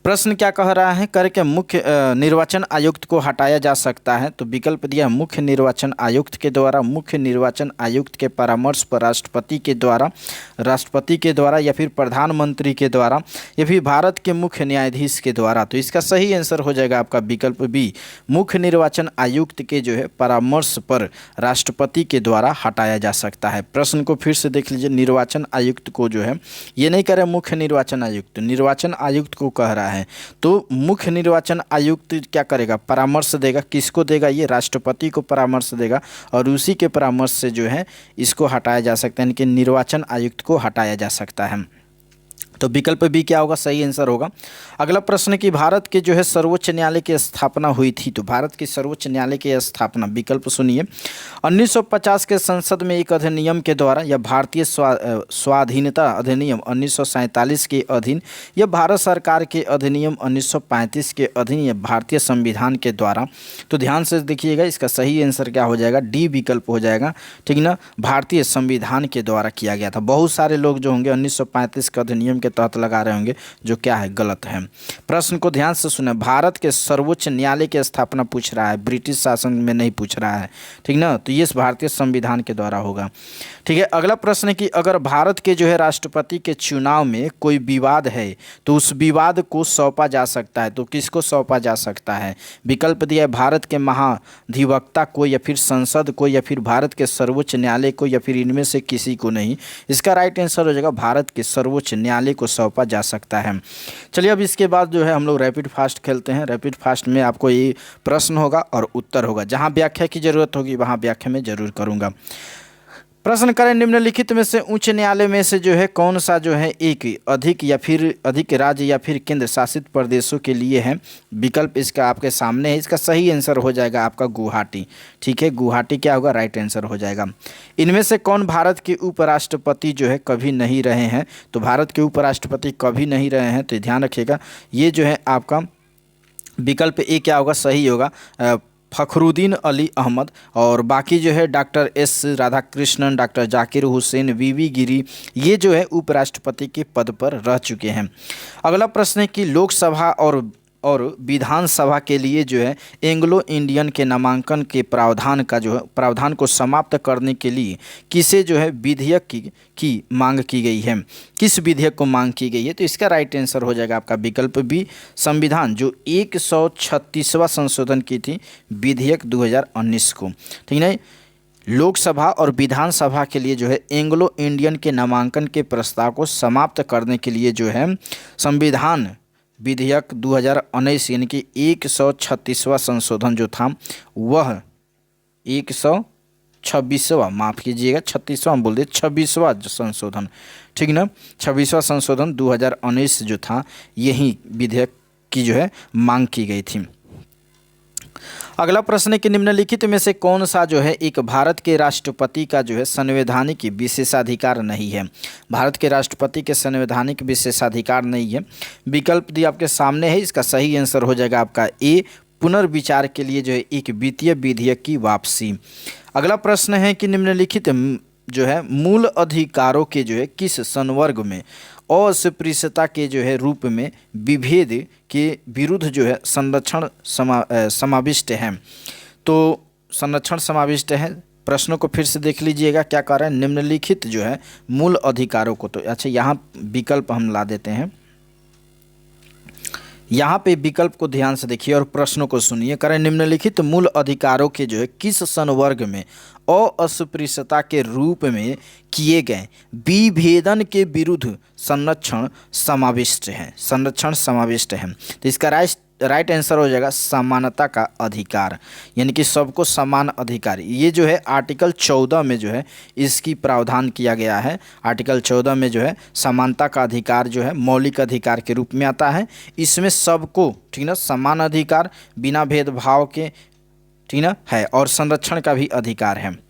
प्रश्न क्या कह रहा है, करके मुख्य निर्वाचन आयुक्त को हटाया जा सकता है। तो विकल्प दिया मुख्य निर्वाचन आयुक्त के द्वारा, मुख्य निर्वाचन आयुक्त के परामर्श पर, राष्ट्रपति के द्वारा, या फिर प्रधानमंत्री के द्वारा, या फिर भारत के मुख्य न्यायाधीश के द्वारा। तो इसका सही आंसर हो जाएगा आपका विकल्प बी, मुख्य निर्वाचन आयुक्त के जो है परामर्श पर राष्ट्रपति के द्वारा हटाया जा सकता है। प्रश्न को फिर से देख लीजिए, निर्वाचन आयुक्त को जो है ये नहीं कह रहे मुख्य निर्वाचन आयुक्त, निर्वाचन आयुक्त को कह रहा है। तो मुख्य निर्वाचन आयुक्त क्या करेगा, परामर्श देगा। किसको देगा, ये राष्ट्रपति को परामर्श देगा, और उसी के परामर्श से जो है इसको हटाया जा सकता है, यानी कि निर्वाचन आयुक्त को हटाया जा सकता है। तो विकल्प बी क्या होगा, सही आंसर होगा। अगला प्रश्न कि भारत के जो है सर्वोच्च न्यायालय की स्थापना हुई थी। तो भारत के सर्वोच्च न्यायालय की स्थापना, विकल्प सुनिए, 1950 के संसद में एक अधिनियम के द्वारा, या भारतीय स्वाधीनता अधिनियम 1947 के अधीन, या भारत सरकार के अधिनियम 1935 के अधीन, या भारतीय संविधान के द्वारा। तो ध्यान से देखिएगा, इसका सही आंसर क्या हो जाएगा, डी विकल्प हो जाएगा, ठीक ना। भारतीय संविधान के द्वारा किया गया था। बहुत सारे लोग जो होंगे 1935 के अधिनियम के तहत लगा रहे होंगे, जो क्या है, गलत है। प्रश्न को ध्यान से सुने, भारत के सर्वोच्च न्यायालय की स्थापना पूछ रहा है, ब्रिटिश शासन में नहीं पूछ रहा है, ठीक ना। तो ये भारतीय संविधान के द्वारा होगा, ठीक है। अगला प्रश्न है कि अगर भारत के जो है राष्ट्रपति के चुनाव में कोई विवाद है तो उस विवाद को सौंपा जा सकता है। तो किसको सौंपा जा सकता है। विकल्प दिया है भारत के महाधिवक्ता को, या फिर संसद को, या फिर भारत के सर्वोच्च न्यायालय को, या फिर इनमें से किसी को नहीं। इसका राइट आंसर हो जाएगा भारत के सर्वोच्च न्यायालय को सौंपा जा सकता है। चलिए अब इसके बाद जो है हम लोग रैपिड फास्ट खेलते हैं। रैपिड फास्ट में आपको ये प्रश्न होगा और उत्तर होगा, जहां व्याख्या की जरूरत होगी वहां व्याख्या में जरूर करूंगा। प्रश्न करें, निम्नलिखित में से उच्च न्यायालय में से जो है कौन सा जो है एक अधिक, या फिर अधिक राज्य या फिर केंद्र शासित प्रदेशों के लिए है। विकल्प इसका आपके सामने है, इसका सही आंसर हो जाएगा आपका गुवाहाटी, ठीक है। गुवाहाटी क्या होगा, राइट आंसर हो जाएगा। इनमें से कौन भारत के उपराष्ट्रपति जो है कभी नहीं रहे हैं। तो भारत के उपराष्ट्रपति कभी नहीं रहे हैं, तो ध्यान रखिएगा, ये जो है आपका विकल्प ए क्या होगा, सही होगा, फखरुद्दीन अली अहमद। और बाकी जो है doctor S Radhakrishnan, doctor Zakir Hussain, V V Giri, ये जो है उपराष्ट्रपति के पद पर रह चुके हैं। अगला प्रश्न है कि लोकसभा और विधानसभा के लिए जो है एंग्लो इंडियन के नामांकन के प्रावधान को समाप्त करने के लिए किसे जो है विधेयक की मांग की गई है, किस विधेयक को मांग की गई है? तो इसका राइट आंसर हो जाएगा आपका विकल्प बी, संविधान जो 136वां संशोधन की थी विधेयक 2019 को। ठीक है, लोकसभा और विधानसभा के लिए जो है एंग्लो इंडियन के नामांकन के प्रस्ताव को समाप्त करने के लिए जो है संविधान विधेयक 2019 यानी कि 136वां संशोधन जो था वह 126वां, माफ़ कीजिएगा 36वां बोल दिए, 26वां संशोधन, ठीक ना, 26वां संशोधन 2019 जो था यही विधेयक की जो है मांग की गई थी। अगला प्रश्न है कि निम्नलिखित में से कौन सा जो है एक भारत के राष्ट्रपति का जो है संवैधानिक विशेषाधिकार नहीं है? भारत के राष्ट्रपति के संवैधानिक विशेषाधिकार नहीं है। विकल्प दिए आपके सामने है, इसका सही आंसर हो जाएगा आपका ए, पुनर्विचार के लिए जो है एक वित्तीय विधेयक की वापसी। अगला प्रश्न है कि निम्नलिखित जो है मूल अधिकारों के जो है किस संवर्ग में अस्पृश्यता के जो है रूप में विभेद के विरुद्ध जो है संरक्षण समाविष्ट है? तो संरक्षण समाविष्ट है। प्रश्नों को फिर से देख लीजिएगा, क्या कह रहा है, निम्नलिखित जो है मूल अधिकारों को, तो अच्छा यहाँ विकल्प हम ला देते हैं, यहाँ पे विकल्प को ध्यान से देखिए और प्रश्नों को सुनिए। करें निम्नलिखित मूल अधिकारों के जो है किस संवर्ग में अस्पृश्यता के रूप में किए गए विभेदन के विरुद्ध संरक्षण समाविष्ट है, संरक्षण समाविष्ट है? तो इसका राइट आंसर हो जाएगा समानता का अधिकार, यानी कि सबको समान अधिकार। ये जो है आर्टिकल 14 में जो है इसकी प्रावधान किया गया है। आर्टिकल 14 में जो है समानता का अधिकार जो है मौलिक अधिकार के रूप में आता है। इसमें सबको, ठीक ना, समान अधिकार बिना भेदभाव के, ठीक ना, है, और संरक्षण का भी अधिकार है।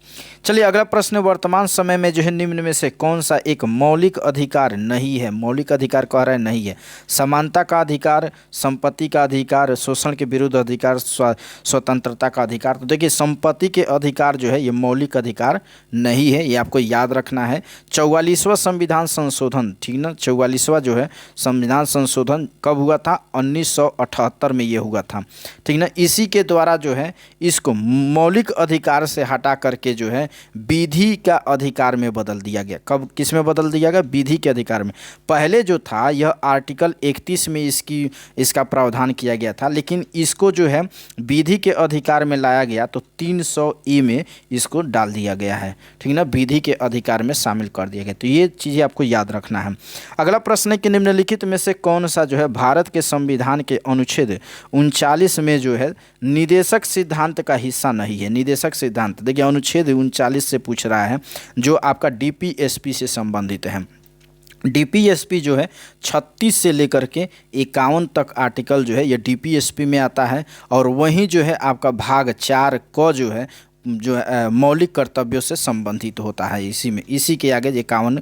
चलिए अगला प्रश्न, वर्तमान समय में जो है निम्न में से कौन सा एक मौलिक अधिकार नहीं है? मौलिक अधिकार कह रहा है नहीं है। समानता का अधिकार, संपत्ति का अधिकार, शोषण के विरुद्ध अधिकार, स्वतंत्रता का अधिकार। तो देखिए संपत्ति के अधिकार जो है ये मौलिक अधिकार नहीं है, ये आपको याद रखना है। 44वां संविधान संशोधन, ठीक ना, 44वां जो है संविधान संशोधन कब हुआ था? 1978 में ये हुआ था, ठीक ना। इसी के द्वारा जो है इसको मौलिक अधिकार से हटा करके जो है विधि का अधिकार में बदल दिया गया। कब, किस में बदल दिया गया? विधि के अधिकार में। पहले जो था यह आर्टिकल 31 में इसका प्रावधान किया गया था, लेकिन इसको जो है विधि के अधिकार में लाया गया तो 300E में इसको डाल दिया गया है, ठीक ना, विधि के अधिकार में शामिल कर दिया गया। तो ये चीज़ें आपको याद रखना है। अगला प्रश्न है कि निम्नलिखित में से कौन सा जो है भारत के संविधान के अनुच्छेद 39 में जो है निदेशक सिद्धांत का हिस्सा नहीं है? निदेशक सिद्धांत, देखिए अनुच्छेद 39 से पूछ रहा है जो आपका DPSP से संबंधित है। DPSP जो है 36 से लेकर के 51 तक आर्टिकल जो है ये DPSP में आता है। और वहीं जो है आपका भाग 4 क जो है मौलिक कर्तव्यों से संबंधित होता है। इसी में, इसी के आगे 51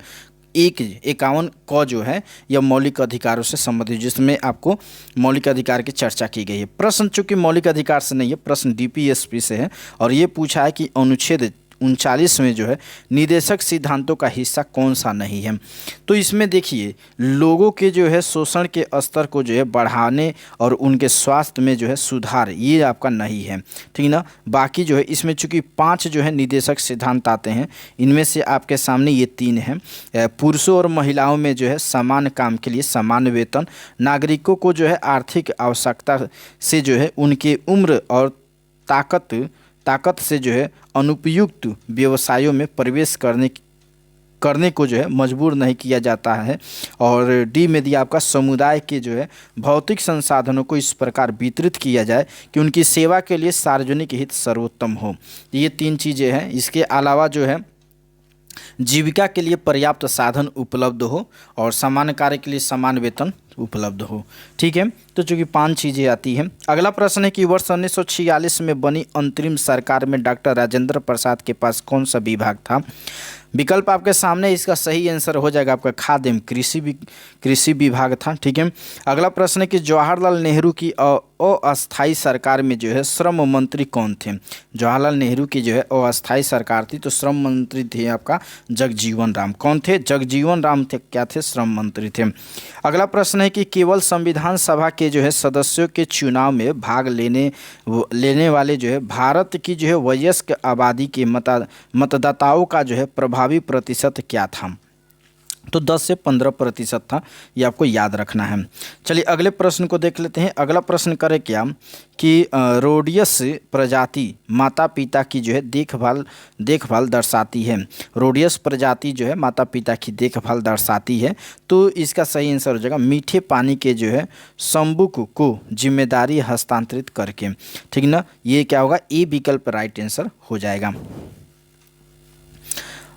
क जो है यह मौलिक अधिकारों से संबंधित, जिसमें आपको मौलिक अधिकार की चर्चा की गई है। प्रश्न चूंकि मौलिक अधिकार से नहीं है, प्रश्न DPSP से है और ये पूछा है कि अनुच्छेद 39 में जो है निदेशक सिद्धांतों का हिस्सा कौन सा नहीं है? तो इसमें देखिए लोगों के जो है शोषण के स्तर को जो है बढ़ाने और उनके स्वास्थ्य में जो है सुधार, ये आपका नहीं है, ठीक ना। बाकी जो है इसमें चूंकि 5 जो है निदेशक सिद्धांत आते हैं, इनमें से आपके सामने ये 3 हैं। पुरुषों और महिलाओं में जो है समान काम के लिए समान वेतन, नागरिकों को जो है आर्थिक आवश्यकता से जो है उनके उम्र और ताकत से जो है अनुपयुक्त व्यवसायों में प्रवेश करने को जो है मजबूर नहीं किया जाता है। और डी में दिया आपका समुदाय के जो है भौतिक संसाधनों को इस प्रकार वितरित किया जाए कि उनकी सेवा के लिए सार्वजनिक हित सर्वोत्तम हो। ये 3 चीज़ें हैं। इसके अलावा जो है जीविका के लिए पर्याप्त साधन उपलब्ध हो और समान कार्य के लिए समान वेतन उपलब्ध हो, ठीक है। तो चूँकि 5 चीज़ें आती हैं। अगला प्रश्न है कि वर्ष 1946 में बनी अंतरिम सरकार में डॉक्टर राजेंद्र प्रसाद के पास कौन सा विभाग था? विकल्प आपके सामने, इसका सही आंसर हो जाएगा आपका खाद्य एवं कृषि विभाग था। ठीक है, अगला प्रश्न है कि जवाहरलाल नेहरू की अस्थाई सरकार में जो है श्रम मंत्री कौन थे। जवाहरलाल नेहरू की जो है अस्थाई सरकार थी, तो श्रम मंत्री थे आपका जगजीवन राम। कौन थे? जगजीवन राम थे, क्या थे? श्रम मंत्री थे। अगला प्रश्न है कि केवल संविधान सभा के जो है सदस्यों के चुनाव में भाग लेने वाले जो है भारत की जो है वयस्क आबादी के मतदाताओं का जो है प्रभावी प्रतिशत क्या था? तो 10 से 15% था, ये आपको याद रखना है। चलिए अगले प्रश्न को देख लेते हैं। अगला प्रश्न करें क्या कि रोडियस प्रजाति माता पिता की जो है देखभाल दर्शाती है। रोडियस प्रजाति जो है माता पिता की देखभाल दर्शाती है, तो इसका सही आंसर हो जाएगा मीठे पानी के जो है संबुक को जिम्मेदारी हस्तांतरित करके। ठीक ना, ये क्या होगा? ए विकल्प राइट आंसर हो जाएगा।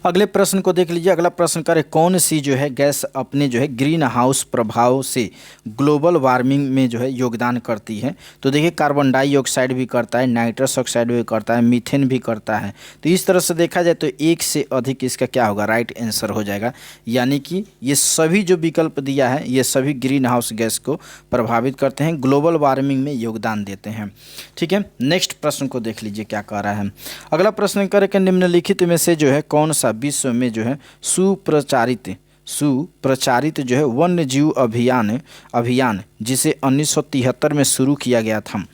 अगले प्रश्न को देख लीजिए। अगला प्रश्न करें कौन सी जो है गैस अपने जो है ग्रीन हाउस प्रभाव से ग्लोबल वार्मिंग में जो है योगदान करती है। तो देखिए कार्बन डाइऑक्साइड भी करता है, नाइट्रस ऑक्साइड भी करता है, मीथेन भी करता है। तो इस तरह से देखा जाए तो एक से अधिक इसका क्या होगा? राइट आंसर हो जाएगा। यानी कि ये सभी जो विकल्प दिया है ये सभी ग्रीन हाउस गैस को प्रभावित करते हैं, ग्लोबल वार्मिंग में योगदान देते हैं। ठीक है, नेक्स्ट प्रश्न को देख लीजिए क्या कह रहा है। अगला प्रश्न करें कि निम्नलिखित में से जो है कौन सा विश्व में जो है सुप्रचारित जो है वन्य जीव अभियान जिसे 1973 में शुरू किया गया था।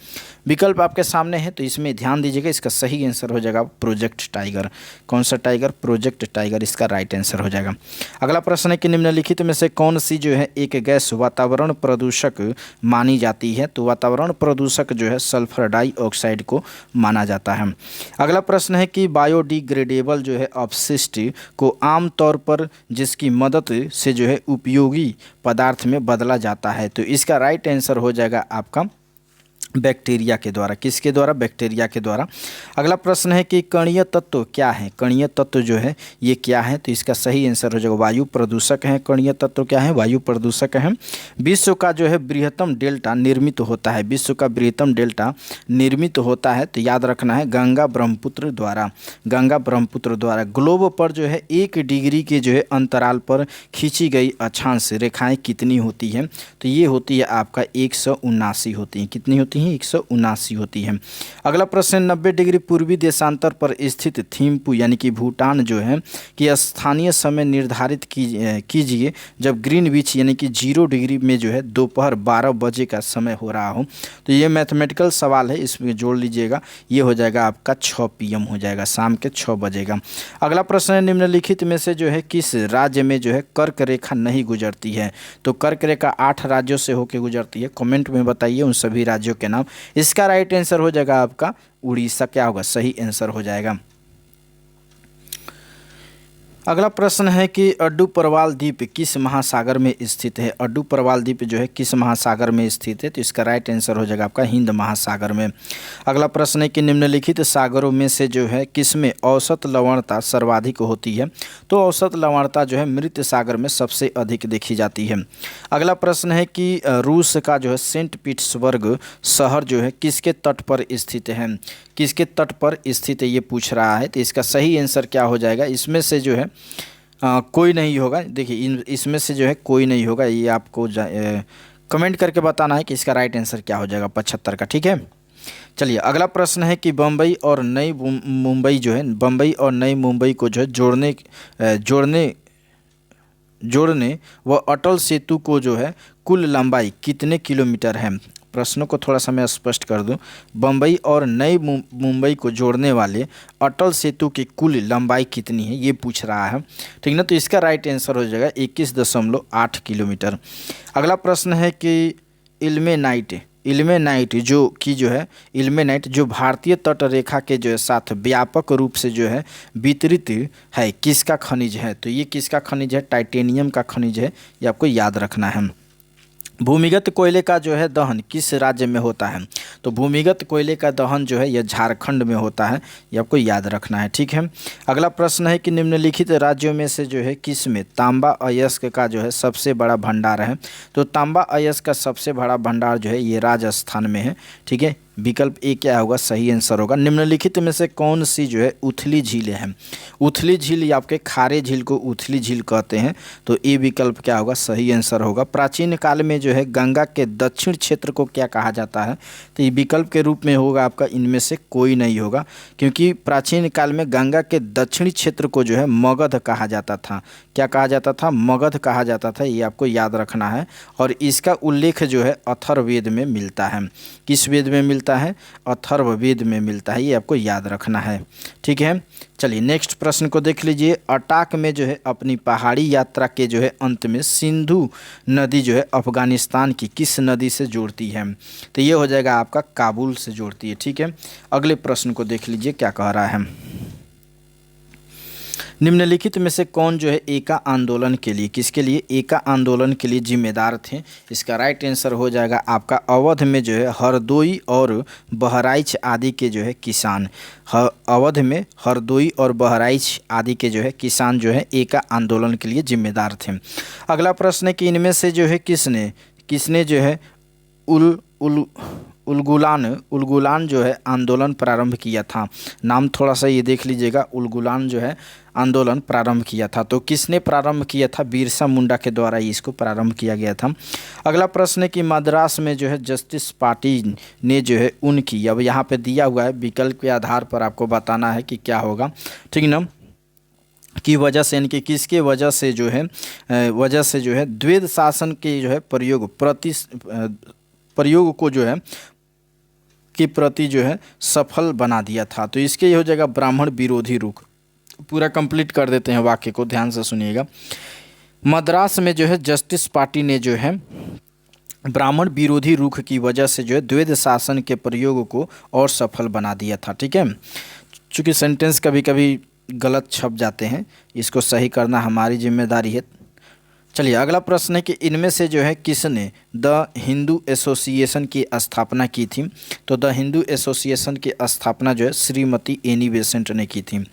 विकल्प आपके सामने है, तो इसमें ध्यान दीजिएगा। इसका सही आंसर हो जाएगा प्रोजेक्ट टाइगर। कौन सा टाइगर? प्रोजेक्ट टाइगर, इसका राइट आंसर हो जाएगा। अगला प्रश्न है कि निम्नलिखित में से कौन सी जो है एक गैस वातावरण प्रदूषक मानी जाती है। तो वातावरण प्रदूषक जो है सल्फर डाइऑक्साइड को माना जाता है। अगला प्रश्न है कि बायोडिग्रेडेबल जो है अपशिष्ट को आमतौर पर जिसकी मदद से जो है उपयोगी पदार्थ में बदला जाता है। तो इसका राइट आंसर हो जाएगा आपका बैक्टीरिया के द्वारा। किसके द्वारा? बैक्टीरिया के द्वारा। अगला प्रश्न है कि कणीय तत्व क्या है। कणीय तत्व जो है ये क्या है? तो इसका सही आंसर हो जाएगा वायु प्रदूषक है। कणीय तत्व क्या है? वायु प्रदूषक है। विश्व का जो है बृहत्तम डेल्टा निर्मित होता है। विश्व का बृहत्तम डेल्टा निर्मित होता है, तो याद रखना है गंगा ब्रह्मपुत्र द्वारा। गंगा ब्रह्मपुत्र द्वारा। ग्लोब पर जो है 1 डिग्री के जो है अंतराल पर खींची गई अक्षांश रेखाएं कितनी होती है? तो ये होती है आपका 179 होती है। कितनी होती है? 179 होती है। अगला प्रश्न 90 डिग्री पूर्वी देशांतर पर स्थित थिम्पू यानी कि भूटान जो है कि स्थानीय समय निर्धारित कीजिए जब ग्रीनविच यानी कि 0 डिग्री में जो है दोपहर 12 बजे का समय हो रहा हो। तो ये मैथमेटिकल सवाल है, इसमें जोड़ लीजिएगा। ये हो जाएगा आपका 6 PM हो जाएगा, शाम के 6 बजेगा। अगला प्रश्न है निम्नलिखित में से जो है किस राज्य में जो है कर्क रेखा नहीं गुजरती है। तो कर्क रेखा 8 राज्यों से होकर गुजरती है। कमेंट में बताइए उन सभी राज्यों के नाम। इसका राइट आंसर हो जाएगा आपका उड़ीसा। क्या होगा? सही आंसर हो जाएगा। अगला प्रश्न है कि अड्डू-परवाल द्वीप किस महासागर में स्थित है। अड्डू-परवाल द्वीप जो है किस महासागर में स्थित है? तो इसका राइट आंसर हो जाएगा आपका हिंद महासागर में। अगला प्रश्न है कि निम्नलिखित सागरों में से जो है किसमें औसत लवणता सर्वाधिक होती है। तो औसत लवणता जो है मृत सागर में सबसे अधिक देखी जाती है। अगला प्रश्न है कि रूस का जो है सेंट पीटर्सबर्ग शहर जो है किसके तट पर स्थित है। किसके तट पर स्थित है ये पूछ रहा है। तो इसका सही आंसर क्या हो जाएगा? इसमें से जो है कोई नहीं होगा। देखिए इसमें से जो है कोई नहीं होगा, ये आपको कमेंट करके बताना है कि इसका राइट आंसर क्या हो जाएगा 75 का। ठीक है, चलिए अगला प्रश्न है कि बम्बई और नई मुंबई जो है बम्बई और नई मुंबई को जो है जोड़ने व अटल सेतु को जो है कुल लंबाई कितने किलोमीटर है। प्रश्नों को थोड़ा सा मैं स्पष्ट कर दूं। बम्बई और नई मुंबई को जोड़ने वाले अटल सेतु की कुल लंबाई कितनी है ये पूछ रहा है। ठीक ना, तो इसका राइट आंसर हो जाएगा 21.8 किलोमीटर। अगला प्रश्न है कि इल्मेनाइट जो भारतीय तट रेखा के जो है साथ व्यापक रूप से जो है वितरित है किसका खनिज है। तो ये किसका खनिज है? टाइटेनियम का खनिज है, ये आपको याद रखना है। भूमिगत कोयले का जो है दहन किस राज्य में होता है। तो भूमिगत कोयले का दहन जो है यह झारखंड में होता है, ये आपको याद रखना है। ठीक है, अगला प्रश्न है कि निम्नलिखित राज्यों में से जो है किस में तांबा अयस्क का जो है सबसे बड़ा भंडार है। तो तांबा अयस्क का सबसे बड़ा भंडार जो है ये राजस्थान में है। ठीक है, विकल्प ए क्या होगा, सही आंसर होगा। निम्नलिखित में से कौन सी जो है उथली झील है? उथली झील या आपके खारे झील को उथली झील कहते हैं, तो ए विकल्प क्या होगा, सही आंसर होगा। प्राचीन काल में जो है गंगा के दक्षिण क्षेत्र को क्या कहा जाता है? तो ये विकल्प के रूप में होगा आपका, इनमें से कोई नहीं होगा, क्योंकि प्राचीन काल में गंगा के दक्षिणी क्षेत्र को जो है मगध कहा जाता था। क्या कहा जाता था? मगध कहा जाता था, ये आपको याद रखना है। और इसका उल्लेख जो है अथर्ववेद में मिलता है। किस वेद में मिलता है? अथर्ववेद में मिलता है, ये आपको याद रखना है। ठीक है, चलिए नेक्स्ट प्रश्न को देख लीजिए। अटाक में जो है अपनी पहाड़ी यात्रा के जो है अंत में सिंधु नदी जो है अफगानिस्तान की किस नदी से जोड़ती है? तो ये हो जाएगा आपका काबुल से जोड़ती है। ठीक है, अगले प्रश्न को देख लीजिए क्या कह रहा है। निम्नलिखित में से कौन जो है एका आंदोलन के लिए, किसके लिए, एका आंदोलन के लिए जिम्मेदार थे? इसका राइट आंसर हो जाएगा आपका अवध में जो है हरदोई और बहराइच आदि के जो है किसान। अवध में हरदोई और बहराइच आदि के जो है किसान जो है एका आंदोलन के लिए जिम्मेदार थे। अगला प्रश्न है कि इनमें से जो है किसने जो है उलगुलान जो है आंदोलन प्रारंभ किया था? नाम थोड़ा सा ये देख लीजिएगा, उलगुलान जो है आंदोलन प्रारंभ किया था, तो किसने प्रारंभ किया था? बिरसा मुंडा के द्वारा इसको प्रारंभ किया गया था। अगला प्रश्न है कि मद्रास में जो है जस्टिस पार्टी ने जो है उनकी, अब यहाँ पे दिया हुआ है विकल्प के आधार पर आपको बताना है कि क्या होगा, ठीक ना, की वजह से, यानी कि किसके वजह से जो है द्वैध शासन के जो है प्रयोग को जो है के प्रति जो है सफल बना दिया था। तो इसके ये हो जाएगा ब्राह्मण विरोधी रुख। पूरा कंप्लीट कर देते हैं वाक्य को, ध्यान से सुनिएगा। मद्रास में जो है जस्टिस पार्टी ने जो है ब्राह्मण विरोधी रुख की वजह से जो है द्वैध शासन के प्रयोग को और सफल बना दिया था। ठीक है, चूँकि सेंटेंस कभी कभी गलत छप जाते हैं, इसको सही करना हमारी जिम्मेदारी है। चलिए अगला प्रश्न है कि इनमें से जो है किसने द हिंदू एसोसिएशन की स्थापना की थी? तो द हिंदू एसोसिएशन की स्थापना जो है श्रीमती एनी बेसेंट ने की थी।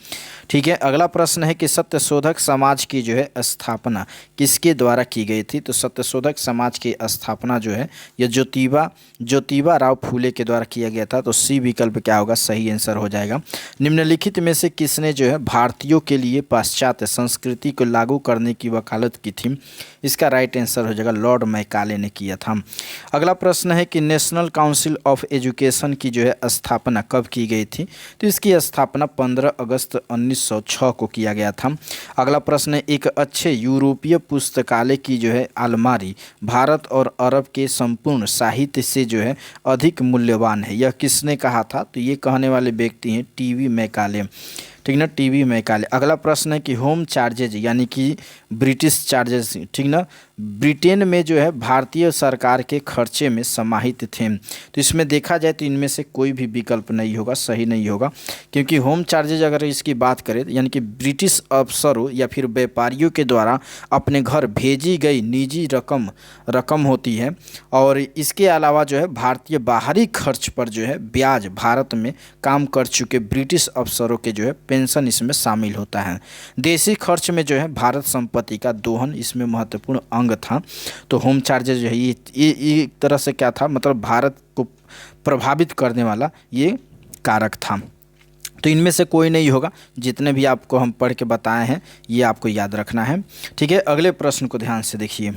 ठीक है, अगला प्रश्न है कि सत्यशोधक समाज की जो है स्थापना किसके द्वारा की गई थी? तो सत्यशोधक समाज की स्थापना जो है ये ज्योतिबा राव फूले के द्वारा किया गया था। तो सी विकल्प क्या होगा, सही आंसर हो जाएगा। निम्नलिखित में से किसने जो है भारतीयों के लिए पाश्चात्य संस्कृति को लागू करने की वकालत की थी? इसका राइट आंसर हो जाएगा लॉर्ड मैकाले ने किया था। अगला प्रश्न है कि नेशनल काउंसिल ऑफ एजुकेशन की जो है स्थापना कब की गई थी? तो इसकी स्थापना 15 अगस्त 1906 को किया गया था। अगला प्रश्न है एक अच्छे यूरोपीय पुस्तकालय की जो है अलमारी भारत और अरब के संपूर्ण साहित्य से जो है अधिक मूल्यवान है, यह किसने कहा था? तो ये कहने वाले व्यक्ति हैं टीवी मैकाले। ठीक ना, टीवी मैकाले। अगला प्रश्न है कि होम चार्जेज यानी कि ब्रिटिश चार्जेस, ठीक ना, ब्रिटेन में जो है भारतीय सरकार के खर्चे में समाहित थे। तो इसमें देखा जाए तो इनमें से कोई भी विकल्प नहीं होगा, सही नहीं होगा, क्योंकि होम चार्जेज अगर इसकी बात करें यानी कि ब्रिटिश अफसरों या फिर व्यापारियों के द्वारा अपने घर भेजी गई निजी रकम होती है। और इसके अलावा जो है भारतीय बाहरी खर्च पर जो है ब्याज भारत में काम कर चुके ब्रिटिश अफसरों के जो है पेंशन इसमें शामिल होता है। देशी खर्च में जो है भारत संपत्ति का दोहन इसमें महत्वपूर्ण अंग था। तो होम चार्जेज जो है ये एक तरह से क्या था, मतलब भारत को प्रभावित करने वाला ये कारक था। तो इनमें से कोई नहीं होगा, जितने भी आपको हम पढ़ के बताए हैं ये आपको याद रखना है। ठीक है, अगले प्रश्न को ध्यान से देखिए।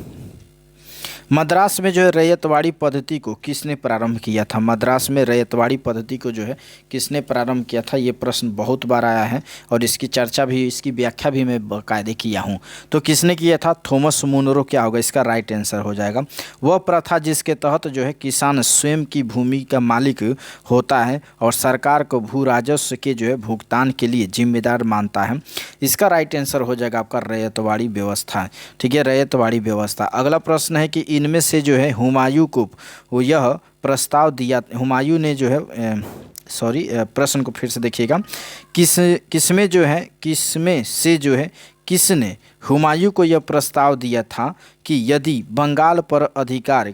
मद्रास में जो है रैयतवाड़ी पद्धति को किसने प्रारंभ किया था? मद्रास में रैयतवाड़ी पद्धति को जो है किसने प्रारंभ किया था? ये प्रश्न बहुत बार आया है और इसकी चर्चा भी, इसकी व्याख्या भी मैं बाकायदे किया हूँ। तो किसने किया था? थॉमस मुनरो क्या होगा, इसका राइट आंसर हो जाएगा। वह प्रथा जिसके तहत जो है किसान स्वयं की भूमि का मालिक होता है और सरकार को भू राजस्व के जो है भुगतान के लिए जिम्मेदार मानता है। इसका राइट आंसर हो जाएगा आपका रैयतवाड़ी व्यवस्था। ठीक है, रैयतवाड़ी व्यवस्था। अगला प्रश्न है कि इनमें से जो है हुमायूं को यह प्रस्ताव दिया, हुमायूं ने जो है प्रश्न को फिर से देखिएगा, किसने हुमायूं को यह प्रस्ताव दिया था कि यदि बंगाल पर अधिकार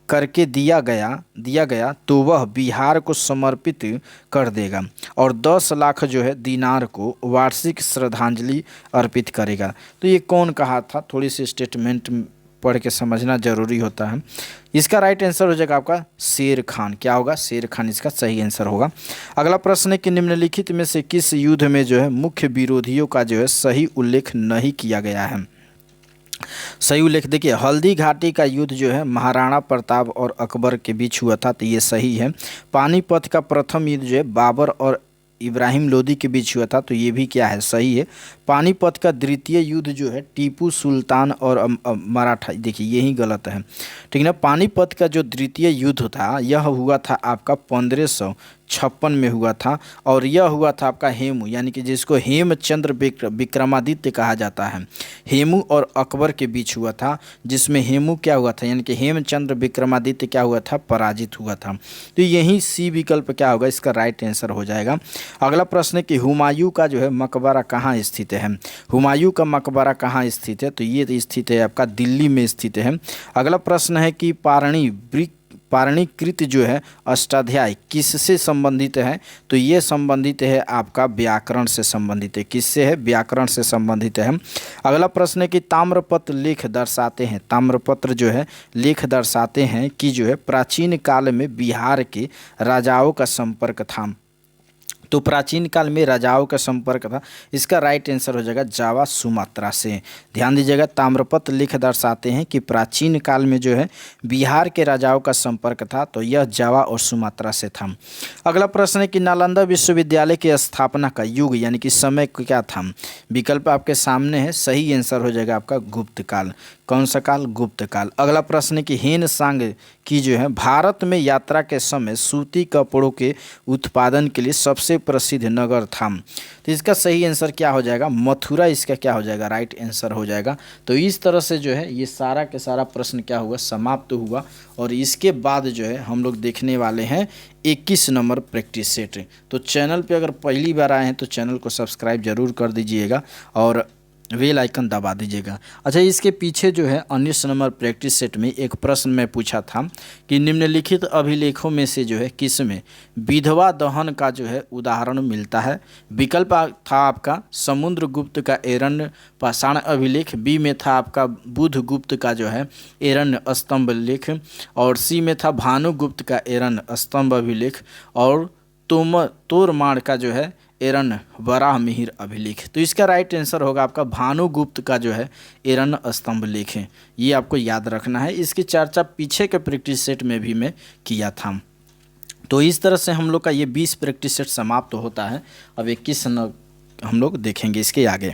करके दिया गया तो वह बिहार को समर्पित कर देगा और 10 लाख जो है दिनार को वार्षिक श्रद्धांजलि अर्पित करेगा। तो ये कौन कहा था? थोड़ी सी स्टेटमेंट पढ़ के समझना जरूरी होता है। इसका राइट आंसर हो जाएगा आपका शेर खान। क्या होगा? शेर खान इसका सही आंसर होगा। अगला प्रश्न है कि निम्नलिखित में से किस युद्ध में जो है मुख्य विरोधियों का जो है सही उल्लेख नहीं किया गया है? सही उल्लेख देखिए, हल्दी घाटी का युद्ध जो है महाराणा प्रताप और अकबर के बीच हुआ था, तो ये सही है। पानीपत का प्रथम युद्ध जो है बाबर और इब्राहिम लोदी के बीच हुआ था, तो ये भी क्या है? सही है। पानीपत का द्वितीय युद्ध जो है टीपू सुल्तान और मराठा, देखिए यही गलत है, ठीक ना। पानीपत का जो द्वितीय युद्ध था यह हुआ था आपका 1556 में हुआ था, और यह हुआ था आपका हेमू, यानी कि जिसको हेमचंद्र विक्रमादित्य कहा जाता है, हेमू और अकबर के बीच हुआ था, जिसमें हेमू क्या हुआ था, यानी कि हेमचंद्र विक्रमादित्य क्या हुआ था? पराजित हुआ था। तो यही सी विकल्प क्या होगा? इसका राइट आंसर हो जाएगा। अगला प्रश्न है कि हुमायूं का जो है मकबरा कहाँ स्थित है? हुमायूं का मकबरा कहाँ स्थित है? तो ये स्थित है आपका दिल्ली में स्थित है। अगला प्रश्न है कि पारणीकृत जो है अष्टाध्याय किससे संबंधित है? तो ये संबंधित है आपका व्याकरण से संबंधित है। किससे है? व्याकरण से संबंधित है। अगला प्रश्न है कि ताम्रपत्र लेख दर्शाते हैं, ताम्रपत्र जो है लेख दर्शाते हैं कि जो है प्राचीन काल में बिहार के राजाओं का संपर्क था। तो प्राचीन काल में राजाओं का संपर्क था, इसका राइट आंसर हो जाएगा जावा सुमात्रा से। ध्यान दीजिएगा, ताम्रपत्र लिख दर्शाते हैं कि प्राचीन काल में जो है बिहार के राजाओं का संपर्क था, तो यह जावा और सुमात्रा से था। अगला प्रश्न है कि नालंदा विश्वविद्यालय की स्थापना का युग यानी कि समय क्या था? विकल्प आपके सामने है, सही आंसर हो जाएगा आपका गुप्त काल। कौन सा काल? गुप्त काल। अगला प्रश्न है कि हेन सांग की जो है भारत में यात्रा के समय सूती कपड़ों के उत्पादन के लिए सबसे प्रसिद्ध नगर था। तो इसका सही आंसर क्या हो जाएगा? मथुरा इसका क्या हो जाएगा? राइट आंसर हो जाएगा। तो इस तरह से जो है ये सारा के सारा प्रश्न क्या हुआ? समाप्त हुआ। और इसके बाद जो है हम लोग देखने वाले हैं 21 नंबर प्रैक्टिस सेट। तो चैनल पे अगर पहली बार आए हैं तो चैनल को सब्सक्राइब जरूर कर दीजिएगा और बेल आइकन दबा दीजिएगा। अच्छा, इसके पीछे जो है 19 नंबर प्रैक्टिस सेट में एक प्रश्न मैं पूछा था कि निम्नलिखित अभिलेखों में से जो है किस में विधवा दहन का जो है उदाहरण मिलता है? विकल्प था आपका समुद्रगुप्त का एरण्य पाषाण अभिलेख, बी में था आपका बुधगुप्त का जो है एरण्य स्तंभ लेख, और सी में था भानुगुप्त का एरण्य स्तंभ अभिलेख, और तोरमाड़ का जो है एरण्य वराह मिहिर अभिलेख। तो इसका राइट आंसर होगा आपका भानुगुप्त का जो है एरण्य स्तंभ लेख है। ये आपको याद रखना है। इसकी चर्चा पीछे के प्रैक्टिस सेट में भी मैं किया था। तो इस तरह से हम लोग का ये 20 प्रैक्टिस सेट समाप्त होता है। अब 21 हम लोग देखेंगे इसके आगे।